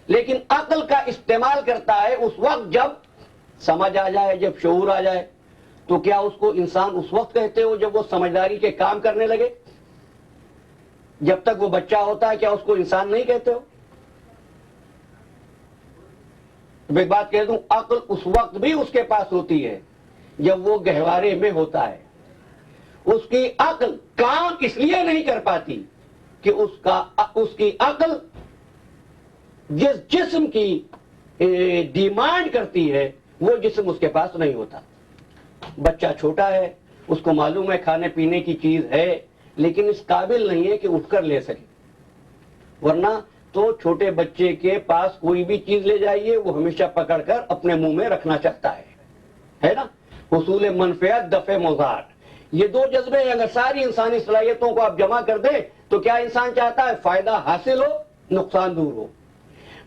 لیکن عقل کا استعمال کرتا ہے اس وقت جب سمجھ آ جائے، جب شعور آ جائے۔ تو کیا اس کو انسان اس وقت کہتے ہو جب وہ سمجھداری کے کام کرنے لگے؟ جب تک وہ بچہ ہوتا ہے کیا اس کو انسان نہیں کہتے ہو؟ اب ایک بات کہہ دوں، عقل اس وقت بھی اس کے پاس ہوتی ہے جب وہ گہوارے میں ہوتا ہے۔ اس کی عقل کام اس لیے نہیں کر پاتی کہ اس کی عقل جس جسم کی ڈیمانڈ کرتی ہے وہ جسم اس کے پاس نہیں ہوتا۔ بچہ چھوٹا ہے، اس کو معلوم ہے کھانے پینے کی چیز ہے، لیکن اس قابل نہیں ہے کہ اٹھ کر لے سکے۔ ورنہ تو چھوٹے بچے کے پاس کوئی بھی چیز لے جائیے وہ ہمیشہ پکڑ کر اپنے منہ میں رکھنا چاہتا ہے نا؟ حصول منفعت، دفع مضار، یہ دو جذبے ہیں۔ اگر ساری انسانی صلاحیتوں کو آپ جمع کر دیں تو کیا انسان چاہتا ہے؟ فائدہ حاصل ہو، نقصان دور ہو۔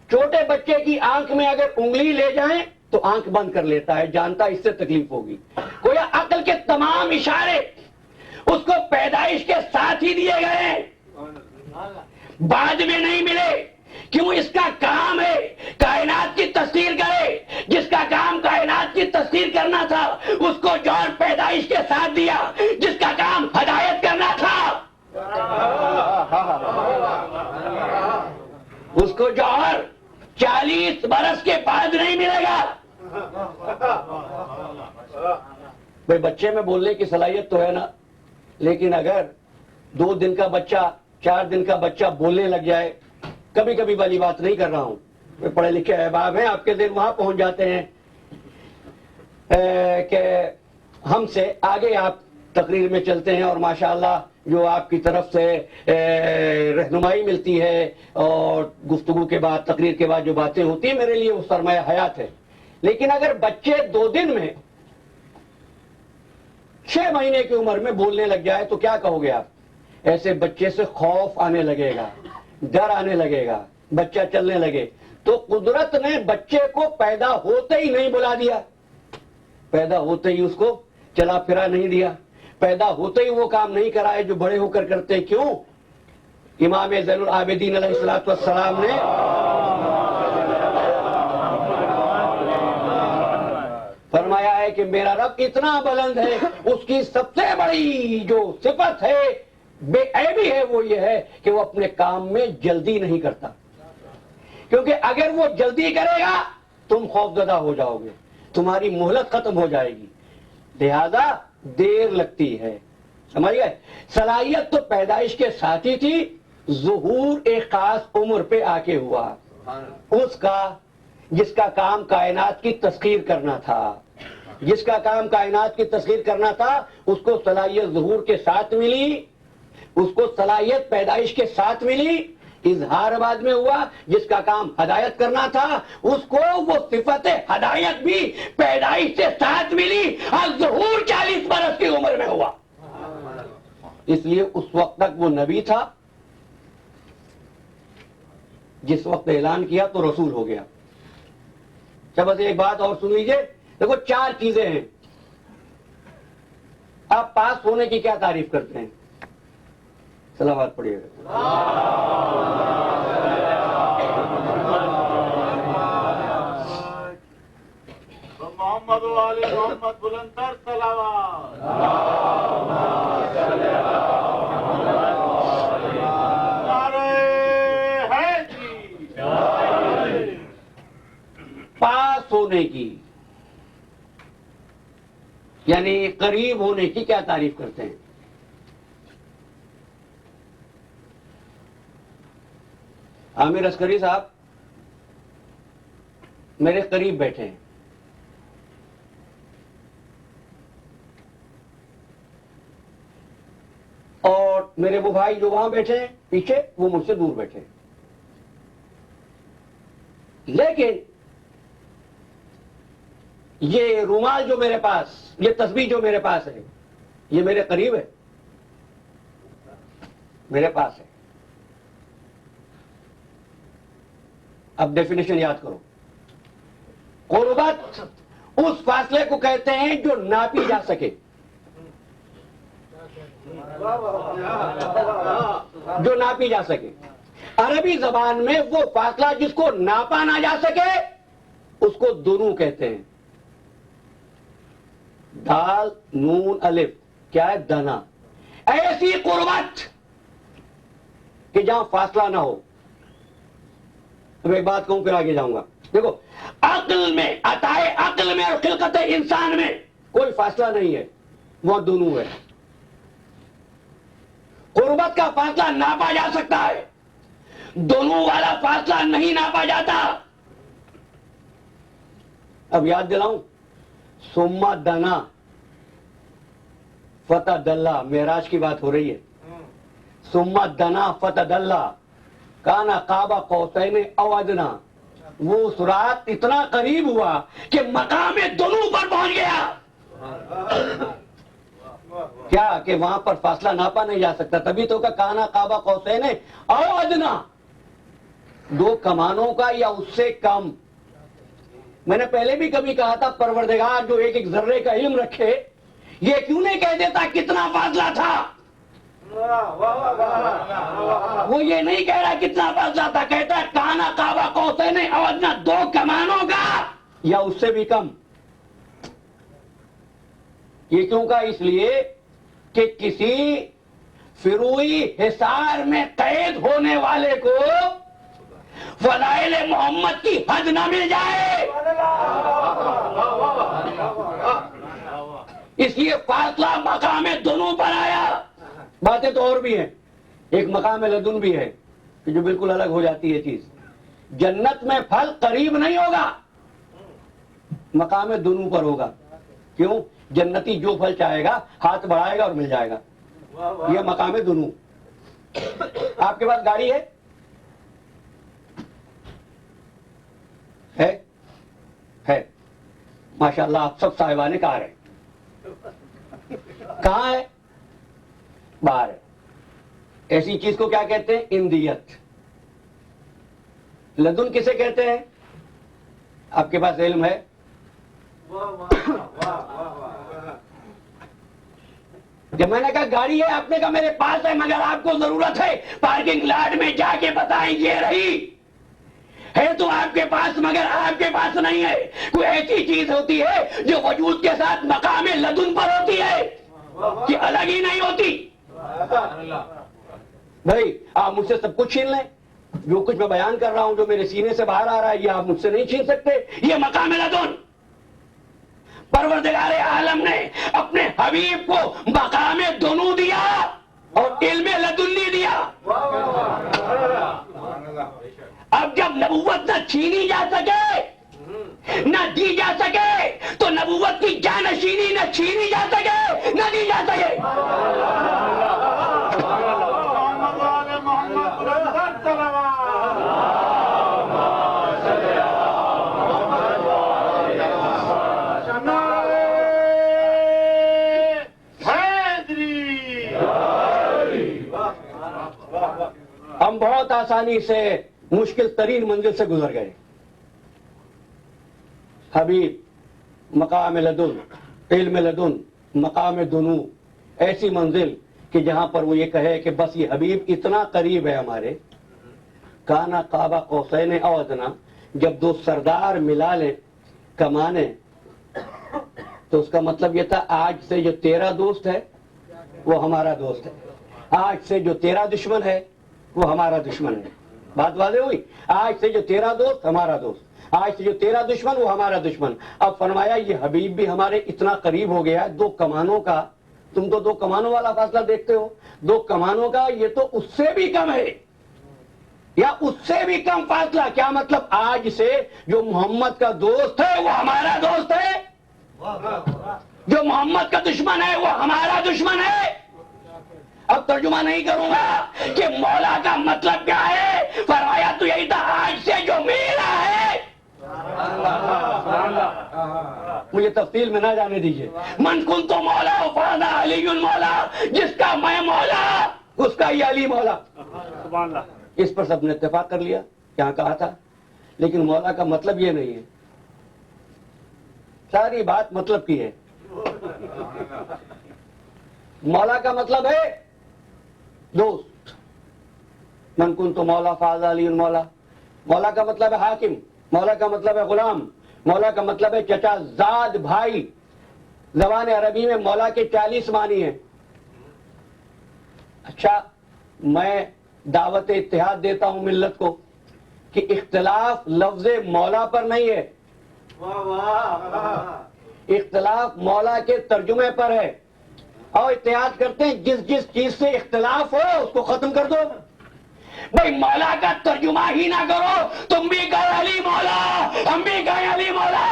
چھوٹے بچے کی آنکھ میں اگر انگلی لے جائیں تو آنکھ بند کر لیتا ہے، جانتا اس سے تکلیف ہوگی۔ کوئی عقل کے تمام اشارے اس کو پیدائش کے ساتھ ہی دیے گئے ہیں، بعد میں نہیں ملے۔ کیوں؟ اس کا کام ہے کائنات کی تسخیر کرے۔ جس کا کام کائنات کی تسخیر کرنا تھا اس کو جوہر پیدائش کے ساتھ دیا، جس کا کام ہدایت کرنا تھا اس کو جوہر 40 برس کے بعد نہیں ملے گا۔ بھئی بچے میں بولنے کی صلاحیت تو ہے نا، لیکن اگر 2 دن کا بچہ، 4 دن کا بچہ بولنے لگ جائے، کبھی کبھی والی بات نہیں کر رہا ہوں، پڑھے لکھے احباب ہیں، آپ کے دل وہاں پہنچ جاتے ہیں کہ ہم سے آگے آپ تقریر میں چلتے ہیں اور ماشاءاللہ جو آپ کی طرف سے رہنمائی ملتی ہے اور گفتگو کے بعد، تقریر کے بعد جو باتیں ہوتی ہیں، میرے لیے وہ سرمایہ حیات ہے۔ لیکن اگر بچے 2 دن میں 6 مہینے کی عمر میں بولنے لگ جائے تو کیا کہو گے آپ؟ ایسے بچے سے خوف آنے لگے گا، ڈر آنے لگے گا، بچہ چلنے لگے تو قدرت نے بچے کو پیدا ہوتے ہی نہیں بلا دیا، پیدا ہوتے ہی اس کو چلا پھرا نہیں دیا، پیدا ہوتے ہی وہ کام نہیں کرائے جو بڑے ہو کر کرتے. کیوں؟ امام زین العابدین علیہ الصلوۃ والسلام نے فرمایا ہے کہ میرا رب اتنا بلند ہے، اس کی سب سے بڑی جو صفت ہے، بے عیبی ہے، وہ یہ ہے کہ وہ اپنے کام میں جلدی نہیں کرتا. کیونکہ اگر وہ جلدی کرے گا تم خوفزدہ ہو جاؤ گے، تمہاری مہلت ختم ہو جائے گی، لہذا دیر لگتی ہے. سمجھ گئے؟ صلاحیت تو پیدائش کے ساتھ ہی تھی، ظہور ایک خاص عمر پہ آ کے ہوا. اس کا جس کا کام کائنات کی تسخیر کرنا تھا، جس کا کام کائنات کی تسخیر کرنا تھا، اس کو صلاحیت ظہور کے ساتھ ملی، اس کو صلاحیت پیدائش کے ساتھ ملی، اظہار بعد میں ہوا. جس کا کام ہدایت کرنا تھا، اس کو وہ صفت ہدایت بھی پیدائش سے ساتھ ملی اور ظہور 40 برس کی عمر میں ہوا. اس لیے اس وقت تک وہ نبی تھا، جس وقت اعلان کیا تو رسول ہو گیا. اچھا بس ایک بات اور سن لیجئے. دیکھو 4 چیزیں ہیں. آپ پاس ہونے کی کیا تعریف کرتے ہیں؟ صلوات پڑھیے گا. محمد و آل محمد بلندر صلوات. نعرہ حیدری. پاس ہونے کی یعنی قریب ہونے کی کیا تعریف کرتے ہیں؟ عامر عسکری صاحب میرے قریب بیٹھے ہیں، اور میرے وہ بھائی جو وہاں بیٹھے ہیں پیچھے، وہ مجھ سے دور بیٹھے ہیں. لیکن یہ رومال جو میرے پاس، یہ تسبیح جو میرے پاس ہے، یہ میرے قریب ہے، میرے پاس ہے. اب ڈیفینیشن یاد کرو. قربت اس فاصلے کو کہتے ہیں جو ناپی جا سکے، جو ناپی جا سکے. عربی زبان میں وہ فاصلہ جس کو ناپا نہ جا سکے اس کو دنو کہتے ہیں. دال نون الف کیا ہے؟ دنا. ایسی قربت کہ جہاں فاصلہ نہ ہو. اب ایک بات کہوں پھر آگے جاؤں گا. دیکھو عقل میں، عطائے عقل میں اور خلقت انسان میں کوئی فاصلہ نہیں ہے، وہ دونوں ہے. قربت کا فاصلہ ناپا جا سکتا ہے، دونوں والا فاصلہ نہیں ناپا جاتا. اب یاد دلاؤں، سما دنا فتح دلہ، معراج کی بات ہو رہی ہے. سما دنا فتح دلہ کانا قاب قوسین او ادنا. وہ سرات اتنا قریب ہوا کہ مقام دنو پر پہنچ گیا. کیا کہ وہاں پر فاصلہ ناپا نہیں جا سکتا. تبھی تو کانا قاب قوسین او ادنا، 2 کمانوں کا یا اس سے کم. میں نے پہلے بھی کبھی کہا تھا پروردگار جو ایک ذرے کا علم رکھے، یہ کیوں نہیں کہہ دیتا کتنا فاصلہ تھا؟ وہ یہ نہیں کہہ رہا کتنا فاصلہ تھا، کہتا ہے کانا قاب قوسین او ادنا، 2 کمانوں کا یا اس سے بھی کم. یہ کیوں کہا؟ اس لیے کہ کسی فروئی حصار میں قید ہونے والے کو فضائل محمد کی حد نہ مل جائے. اس لیے فاصلہ مقام دونوں پر آیا. باتیں تو اور بھی ہیں، ایک مقام لدن بھی ہے کہ جو بالکل الگ ہو جاتی ہے چیز. جنت میں پھل قریب نہیں ہوگا، مقام دونوں پر ہوگا. کیوں؟ جنتی جو پھل چاہے گا ہاتھ بڑھائے گا اور مل جائے گا. یہ مقام دونوں. آپ کے پاس گاڑی ہے؟ ہے ماشاءاللہ، آپ سب صاحبان کار ہیں. کہاں ہے؟ باہر ہے. ایسی چیز کو کیا کہتے ہیں؟ اندیت. لدن کسے کہتے ہیں؟ آپ کے پاس علم ہے؟ جب میں نے کہا گاڑی ہے، آپ نے کہا میرے پاس ہے مگر آپ کو ضرورت ہے پارکنگ لاٹ میں جا کے بتائیں یہ رہی ہے تو آپ کے پاس مگر آپ کے پاس نہیں ہے. کوئی ایسی چیز ہوتی ہے جو وجود کے ساتھ مقام لدن پر ہوتی ہے کہ الگ ہی نہیں ہوتی. بھائی آپ مجھ سے سب کچھ چھین لیں، جو کچھ میں بیان کر رہا ہوں جو میرے سینے سے باہر آ رہا ہے یہ آپ مجھ سے نہیں چھین سکتے. یہ مقام لدن پروردگار عالم نے اپنے حبیب کو مقام دنو دیا اور علم لدنی دیا. اب جب نبوت نہ چھینی جا سکے نہ دی جا سکے تو نبوت کی جانشینی نہ چھینی جا سکے نہ دی جا سکے. ہم بہت آسانی سے مشکل ترین منزل سے گزر گئے. حبیب مقام لدن، علم لدن، مقام دنو، ایسی منزل کہ جہاں پر وہ یہ کہے کہ بس یہ حبیب اتنا قریب ہے ہمارے، کانا قاب قوسین او ادنا. جب دو سردار ملا لیں کمانے تو اس کا مطلب یہ تھا آج سے جو تیرا دوست ہے وہ ہمارا دوست ہے، آج سے جو تیرا دشمن ہے وہ ہمارا دشمن ہے. بات واضح ہوئی؟ آج سے جو تیرا دوست ہمارا دوست، آج سے جو تیرا دشمن وہ ہمارا دشمن. اب فرمایا یہ حبیب بھی ہمارے اتنا قریب ہو گیا، دو کمانوں کا، تم تو دو کمانوں والا فاصلہ دیکھتے ہو، دو کمانوں کا یہ تو اس سے بھی کم ہے یا اس سے بھی کم فاصلہ. کیا مطلب؟ آج سے جو محمد کا دوست ہے وہ ہمارا دوست ہے، جو محمد کا دشمن ہے وہ ہمارا دشمن ہے. اب ترجمہ نہیں کروں گا کہ مولا کا مطلب کیا ہے، فرمایا تو یہی تھا آج سے جو میرا ہے. مجھے تفصیل میں نہ جانے دیجیے. من کن تو مولا فاذا علی مولا، جس کا میں مولا اس کا یہ علی مولا. اس پر سب نے اتفاق کر لیا، یہاں کہا تھا. لیکن مولا کا مطلب یہ نہیں ہے، ساری بات مطلب کی ہے. مولا کا مطلب ہے دوست. من کن تو مولا فاذا علی مولا. مولا کا مطلب ہے حاکم، مولا کا مطلب ہے غلام، مولا کا مطلب ہے چچا زاد بھائی. زبان عربی میں مولا کے 40 معنی ہیں. اچھا میں دعوت اتحاد دیتا ہوں ملت کو کہ اختلاف لفظ مولا پر نہیں ہے، اختلاف مولا کے ترجمے پر ہے. اور اتحاد کرتے ہیں جس جس چیز سے اختلاف ہو اس کو ختم کر دو. بھائی مولا کا ترجمہ ہی نہ کرو، تم بھی کہے علی مولا، ہم بھی کہیں علی مولا.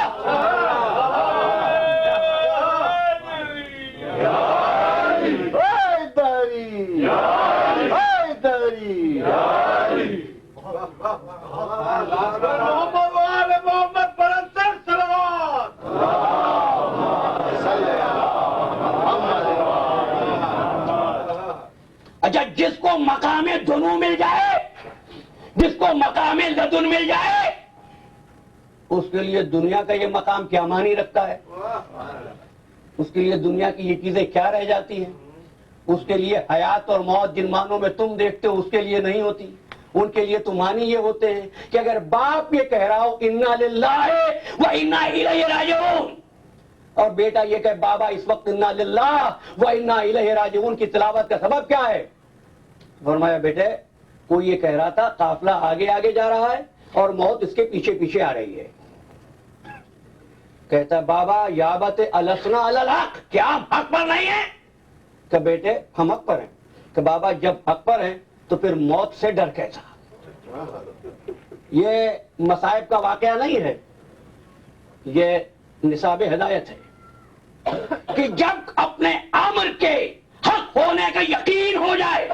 اچھا جس کو مقام دنو مل جائے، جس کو مقام لدن مل جائے، اس کے لیے دنیا کا یہ مقام کیا معنی رکھتا ہے؟ اس کے لیے دنیا کی یہ چیزیں کیا رہ جاتی ہیں؟ اس کے لیے حیات اور موت جن معنوں میں تم دیکھتے ہو اس کے لیے نہیں ہوتی. ان کے لیے تو معنی یہ ہوتے ہیں کہ اگر باپ یہ کہہ رہا ہو انا للہ و انا الیہ راجعون، اور بیٹا یہ کہ بابا اس وقت انا للہ و انا الیہ راجعون کی تلاوت کا سبب کیا ہے؟ فرمایا بیٹے کوئی یہ کہہ رہا تھا قافلہ آگے آگے جا رہا ہے اور موت اس کے پیچھے پیچھے آ رہی ہے. کہتا ہے بابا یابت السنا علی الحق، کیا ہم حق پر نہیں ہیں؟ کہ بیٹے ہم حق پر ہیں. کہ بابا جب حق پر ہیں تو پھر موت سے ڈر کیسا؟ یہ مصائب کا واقعہ نہیں ہے، یہ نصاب ہدایت ہے کہ جب اپنے امر کے حق ہونے کا یقین ہو جائے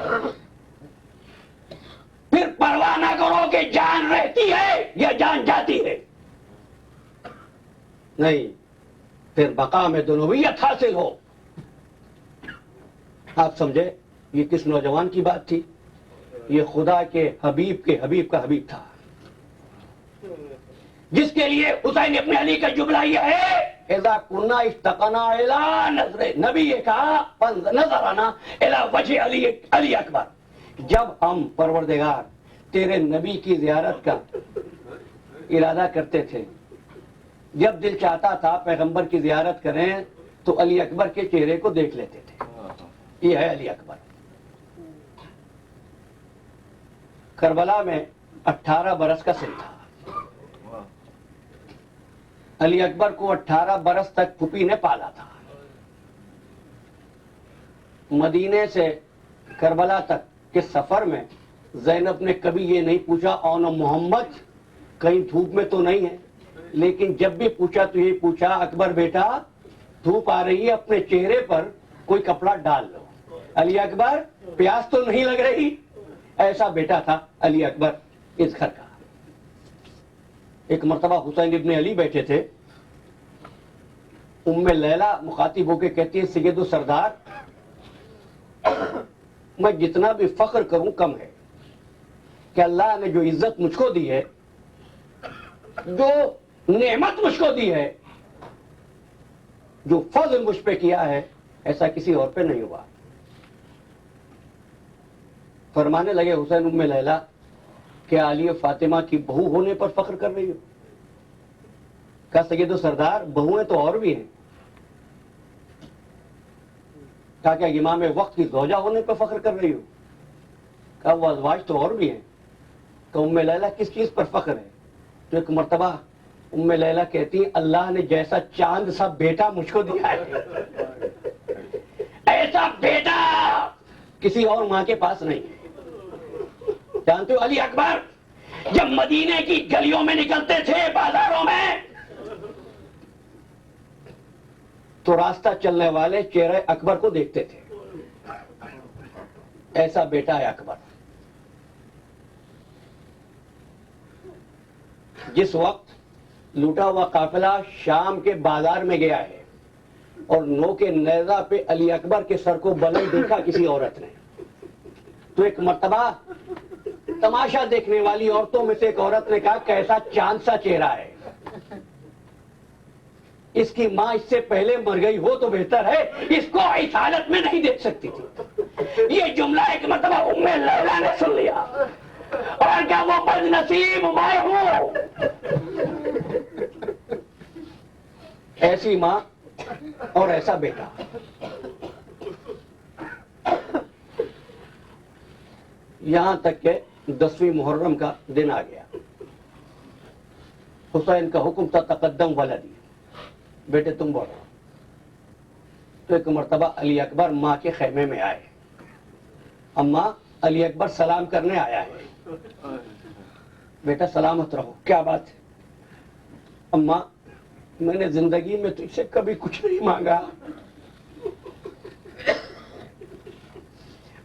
پھر پرواہ نہ کرو کہ جان رہتی ہے یا جان جاتی ہے. نہیں، پھر مقام دنویت حاصل ہو. آپ سمجھے یہ کس نوجوان کی بات تھی؟ یہ خدا کے حبیب کا حبیب تھا. جس کے لیے حسین ابن علی کا جملہ یہ ہے اذا كنا اشتقنا الى نظر، نبی یہ کہا نظرنا الى وجه علی اکبر، جب ہم پروردگار تیرے نبی کی زیارت کا ارادہ کرتے تھے، جب دل چاہتا تھا پیغمبر کی زیارت کریں تو علی اکبر کے چہرے کو دیکھ لیتے تھے. یہ ہے علی اکبر. کربلا میں 18 برس کا سن تھا. علی اکبر کو 18 برس تک پھوپھی نے پالا تھا. مدینے سے کربلا تک کے سفر میں زینب نے کبھی یہ نہیں پوچھا اون محمد کہیں دھوپ میں تو نہیں ہے، لیکن جب بھی پوچھا تو یہ پوچھا اکبر بیٹا دھوپ آ رہی ہے، اپنے چہرے پر کوئی کپڑا ڈال لو. علی اکبر پیاس تو نہیں لگ رہی؟ ایسا بیٹا تھا علی اکبر اس گھر کا. ایک مرتبہ حسین ابن علی بیٹھے تھے، ام لیلہ مخاطب ہو کے کہتی ہے سید و سردار میں جتنا بھی فخر کروں کم ہے کہ اللہ نے جو عزت مجھ کو دی ہے، جو نعمت مجھ کو دی ہے، جو فضل مجھ پہ کیا ہے، ایسا کسی اور پہ نہیں ہوا. فرمانے لگے حسین ام لیلہ کیا علی فاطمہ کی بہو ہونے پر فخر کر رہی ہو؟ کہا سید و سردار بہویں تو اور بھی ہیں. کہا کیا امام وقت کی زوجہ ہونے پر فخر کر رہی ہو؟ کہا وہ ازواج تو اور بھی ہیں. کہ ام لیلہ کس چیز پر فخر ہے؟ تو ایک مرتبہ ام لیلہ کہتی اللہ نے جیسا چاند سا بیٹا مجھ کو دیا ہے، ایسا بیٹا کسی اور ماں کے پاس نہیں ہے. جانتے ہو علی اکبر جب مدینے کی گلیوں میں نکلتے تھے بازاروں میں تو راستہ چلنے والے چہرے اکبر کو دیکھتے تھے. ایسا بیٹا ہے اکبر. جس وقت لوٹا ہوا قافلہ شام کے بازار میں گیا ہے اور نو کے نیزہ پہ علی اکبر کے سر کو بلند دیکھا کسی عورت نے، تو ایک مرتبہ تماشا دیکھنے والی عورتوں میں سے ایک عورت نے کہا کیسا چاند سا چہرہ ہے، اس کی ماں اس سے پہلے مر گئی ہو تو بہتر ہے، اس کو اس حالت میں نہیں دیکھ سکتی تھی. یہ جملہ ایک مرتبہ ام لیلہ نے سن لیا اور کیا وہ بد نصیب میں ہوں. ایسی ماں اور ایسا بیٹا. یہاں تک کہ 10ویں محرم کا دن آ گیا. حسین کا حکم تھا تقدم ولدی، بیٹے تم بڑھو. تو ایک مرتبہ علی اکبر ماں کے خیمے میں آئے. اماں علی اکبر سلام کرنے آیا ہے. بیٹا سلامت رہو. کیا بات ہے؟ اماں میں نے زندگی میں تجھ سے کبھی کچھ نہیں مانگا،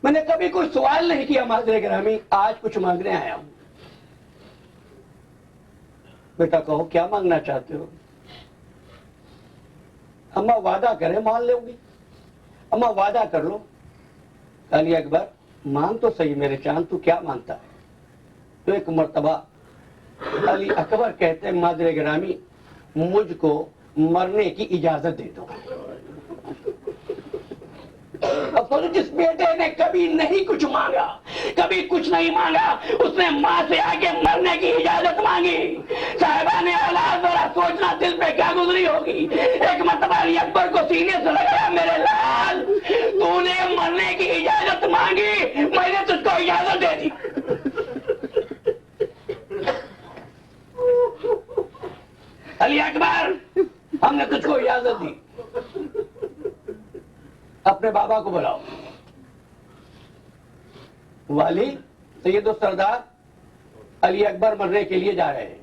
میں نے کبھی کوئی سوال نہیں کیا معذر گرامی، آج کچھ مانگنے آیا ہوں. بیٹا کہو کیا مانگنا چاہتے ہو؟ اماں وعدہ کرے مان لو گی. اماں وعدہ کر لو. علی اکبر مان تو صحیح میرے چاند، تو کیا مانتا ہے؟ تو ایک مرتبہ علی اکبر کہتے ہیں معذر گرامی مجھ کو مرنے کی اجازت دے دو. اب تو جس بیٹے نے کبھی نہیں کچھ مانگا، کبھی کچھ نہیں مانگا، اس نے ماں سے آگے مرنے کی اجازت مانگی. صاحبان اولاد ذرا سوچنا دل پہ کیا گزری ہوگی. ایک مرتبہ علی اکبر کو سینے سے لگایا میرے لال تو نے مرنے کی اجازت مانگی، میں نے تجھ کو اجازت دے دی. علی اکبر ہم نے تجھ کو اجازت دی. اپنے بابا کو بلاؤ. والی سید و سردار علی اکبر مرنے کے لیے جا رہے ہیں.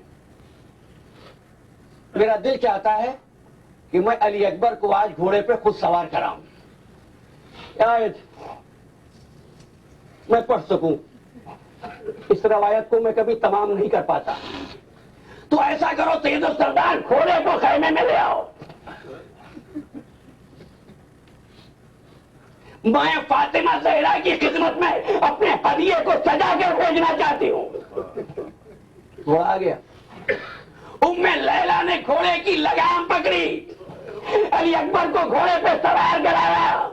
میرا دل چاہتا ہے کہ میں علی اکبر کو آج گھوڑے پہ خود سوار کراؤں، شاید میں پڑھ سکوں. اس روایت کو میں کبھی تمام نہیں کر پاتا. تو ایسا کرو سید و سردار گھوڑے کو خیمے میں لے آؤ. میں فاطمہ زہرا کی خدمت میں اپنے ہدیے کو سجا کر بھیجنا چاہتی ہوں. وہ آ گیا. ام لیلا نے گھوڑے کی لگام پکڑی، علی اکبر کو گھوڑے پہ سوار کرایا،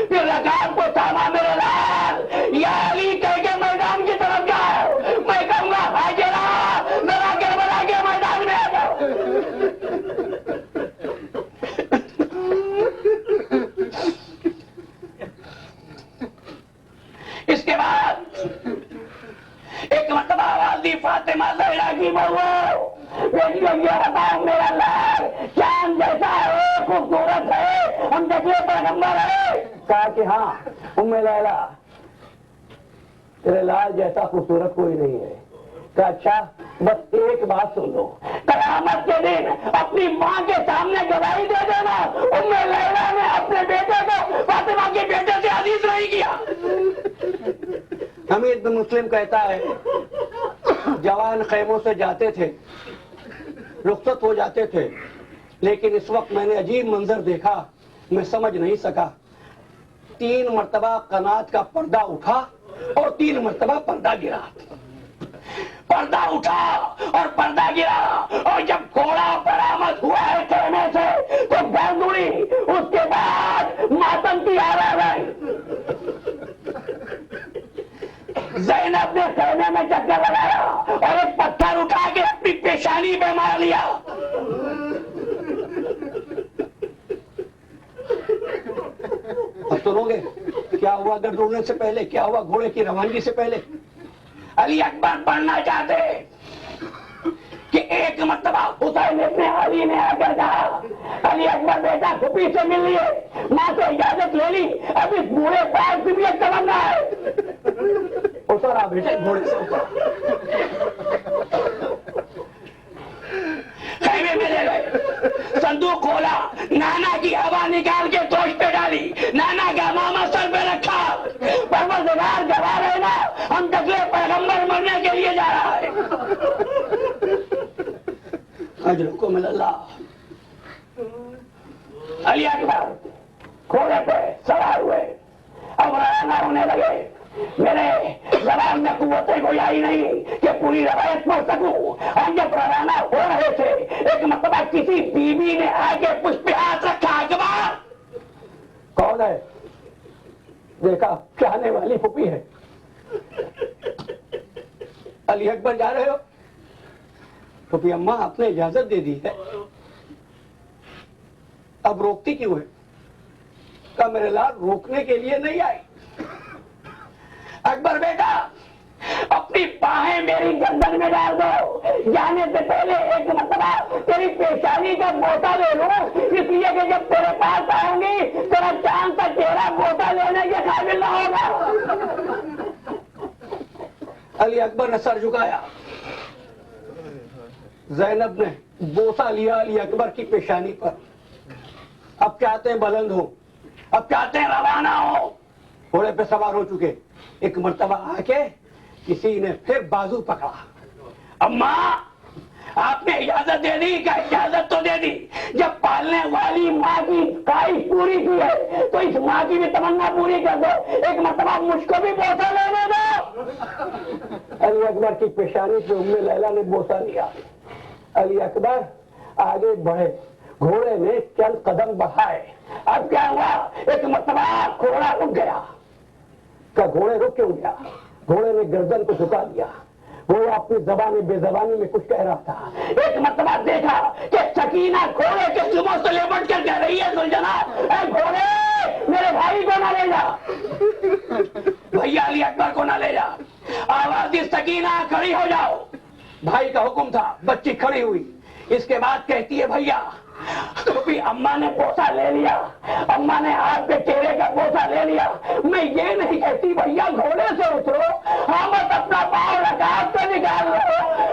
پھر رکاب کو تھاما، میرے لال یا علی کہہ کے میدان کی طرف جاؤ، میں کہوں گا حاجرہ میرا کربلا کے میدان میں آ جاؤ۔ اس کے بعد ایک مرتبہ آواز دی، فاطمہ زہرا کی بہو بیٹیوں یہ بتاؤ میرا لال چاند جیسا ہے، خوبصورت ہے، ہم دیکھیے پیغمبر ہے؟ کہا کہ ہاں ام لیلا تیرے لال جیسا خوبصورت کوئی نہیں ہے۔ کہا اچھا بس ایک بات سن لو، قیامت کے دن اپنی ماں کے سامنے گواہی دے دینا ام لیلا نے اپنے بیٹے کو فاطمہ کے بیٹے سے عزیز نہیں کیا۔ حمید بن مسلم کہتا ہے جوان خیموں سے جاتے تھے، رخصت ہو جاتے تھے، لیکن اس وقت میں نے عجیب منظر دیکھا، میں سمجھ نہیں سکا۔ 3 مرتبہ قنات کا پردہ اٹھا اور 3 مرتبہ پردہ گرا، پردہ اٹھا اور پردہ گرا، اور جب گھوڑا برآمد ہوا ہے خیمے سے تو گرد اڑی، اس کے بعد ماتم کی آواز آئی۔ زینب نے خیمے میں چکر لگایا اور ایک پتھر اٹھا کے اپنی پیشانی پہ مار لیا۔ اب سنو گے کیا ہوا گرد اڑنے سے پہلے، کیا ہوا گھوڑے کی روانگی سے پہلے؟ علی اکبر پڑھنا چاہتے کہ ایک مرتبہ حسین ابن علی نے آ کر کہا علی اکبر بیٹا پھوپھی سے مل لیے، ماں سے اجازت لے لی، اب اس بوڑھے پیر سے بھی ایک تمنا ہے۔ اترا بیٹے گھوڑے سے اترا، خیمے میں لے گئے، صندوق کھولا، نانا کی ہوا نکال کے دوش پہ ڈالی، نانا کا ماما سر پہ رکھا، پروردگار گواہ رہنا ہم تکلے پیغمبر مرنے کے لیے جا رہا ہے۔ اجرکم اللہ۔ علی اکبر گھوڑے پہ سوار ہوئے، اب روانہ ہونے لگے۔ میرے زبان میں قوت گویائی نہیں کہ پوری روایت پڑھ سکوں، ہم جب روانہ ہو رہے تھے ایک مرتبہ کسی بیوی نے آ کے مجھ پہ ہاتھ رکھا، اکبر کون ہے؟ دیکھا چاہنے والی پھوپھی ہے۔ علی اکبر جا رہے ہو؟ پھوپھی اماں آپ نے اجازت دے دی ہے، اب روکتی کیوں ہے؟ کہا میرے لال روکنے کے لیے نہیں آئی۔ اکبر بیٹا اپنی باہیں میری گردن میں ڈال دو، جانے سے پہلے ایک مرتبہ تیری پیشانی کا بوسہ لے لوں، اس لیے کہ جب تیرے پاس آؤں گی تیرا چاند کا چہرہ بوسہ لینے کے قابل نہ ہوگا۔ علی اکبر نے سر جھکایا، زینب نے بوسہ لیا علی اکبر کی پیشانی پر۔ اب چاہتے ہیں بلند ہو، اب چاہتے ہیں روانہ ہو، گھوڑے پہ سوار ہو چکے۔ ایک مرتبہ آ کے کسی نے پھر بازو پکڑا، اماں آپ نے اجازت دے دی؟ کہ اجازت تو دے دی، جب پالنے والی ماں کی خواہش پوری کی ہے تو اس ماں کی بھی تمنا پوری کر دو، ایک مرتبہ مجھ کو بھی بوسہ لینے دو۔ علی اکبر کی پیشانی پہ ام لیلا نے بوسہ لیا۔ علی اکبر آگے بڑھے، گھوڑے نے چند قدم بڑھائے، اب کیا ہوا؟ ایک مرتبہ گھوڑا رک گیا۔ کہ گھوڑے رک کیوں گیا؟ گھوڑے نے گردن کو جھکا دیا، وہ اپنی زبان بے زبانی میں کچھ کہہ رہا تھا۔ ایک مرتبہ دیکھا کہ سکینہ گھوڑے کے سموں سے لپٹ کر کہہ رہی ہے سلجھنا، اے گھوڑے میرے بھائی کو نہ لے جا، بھیا علی اکبر کو نہ لے جا۔ آواز دی سکینہ کھڑی ہو جاؤ، بھائی کا حکم تھا، بچی کھڑی ہوئی۔ اس کے بعد کہتی ہے بھیا، تو بھی اماں نے بوسہ لے لیا، اماں نے آپ کے چہرے کا بوسہ لے لیا، میں یہ نہیں کہتی بھیا گھوڑے سے اترو، ہاں بس اپنا پاؤں رکاب سے نکال لو،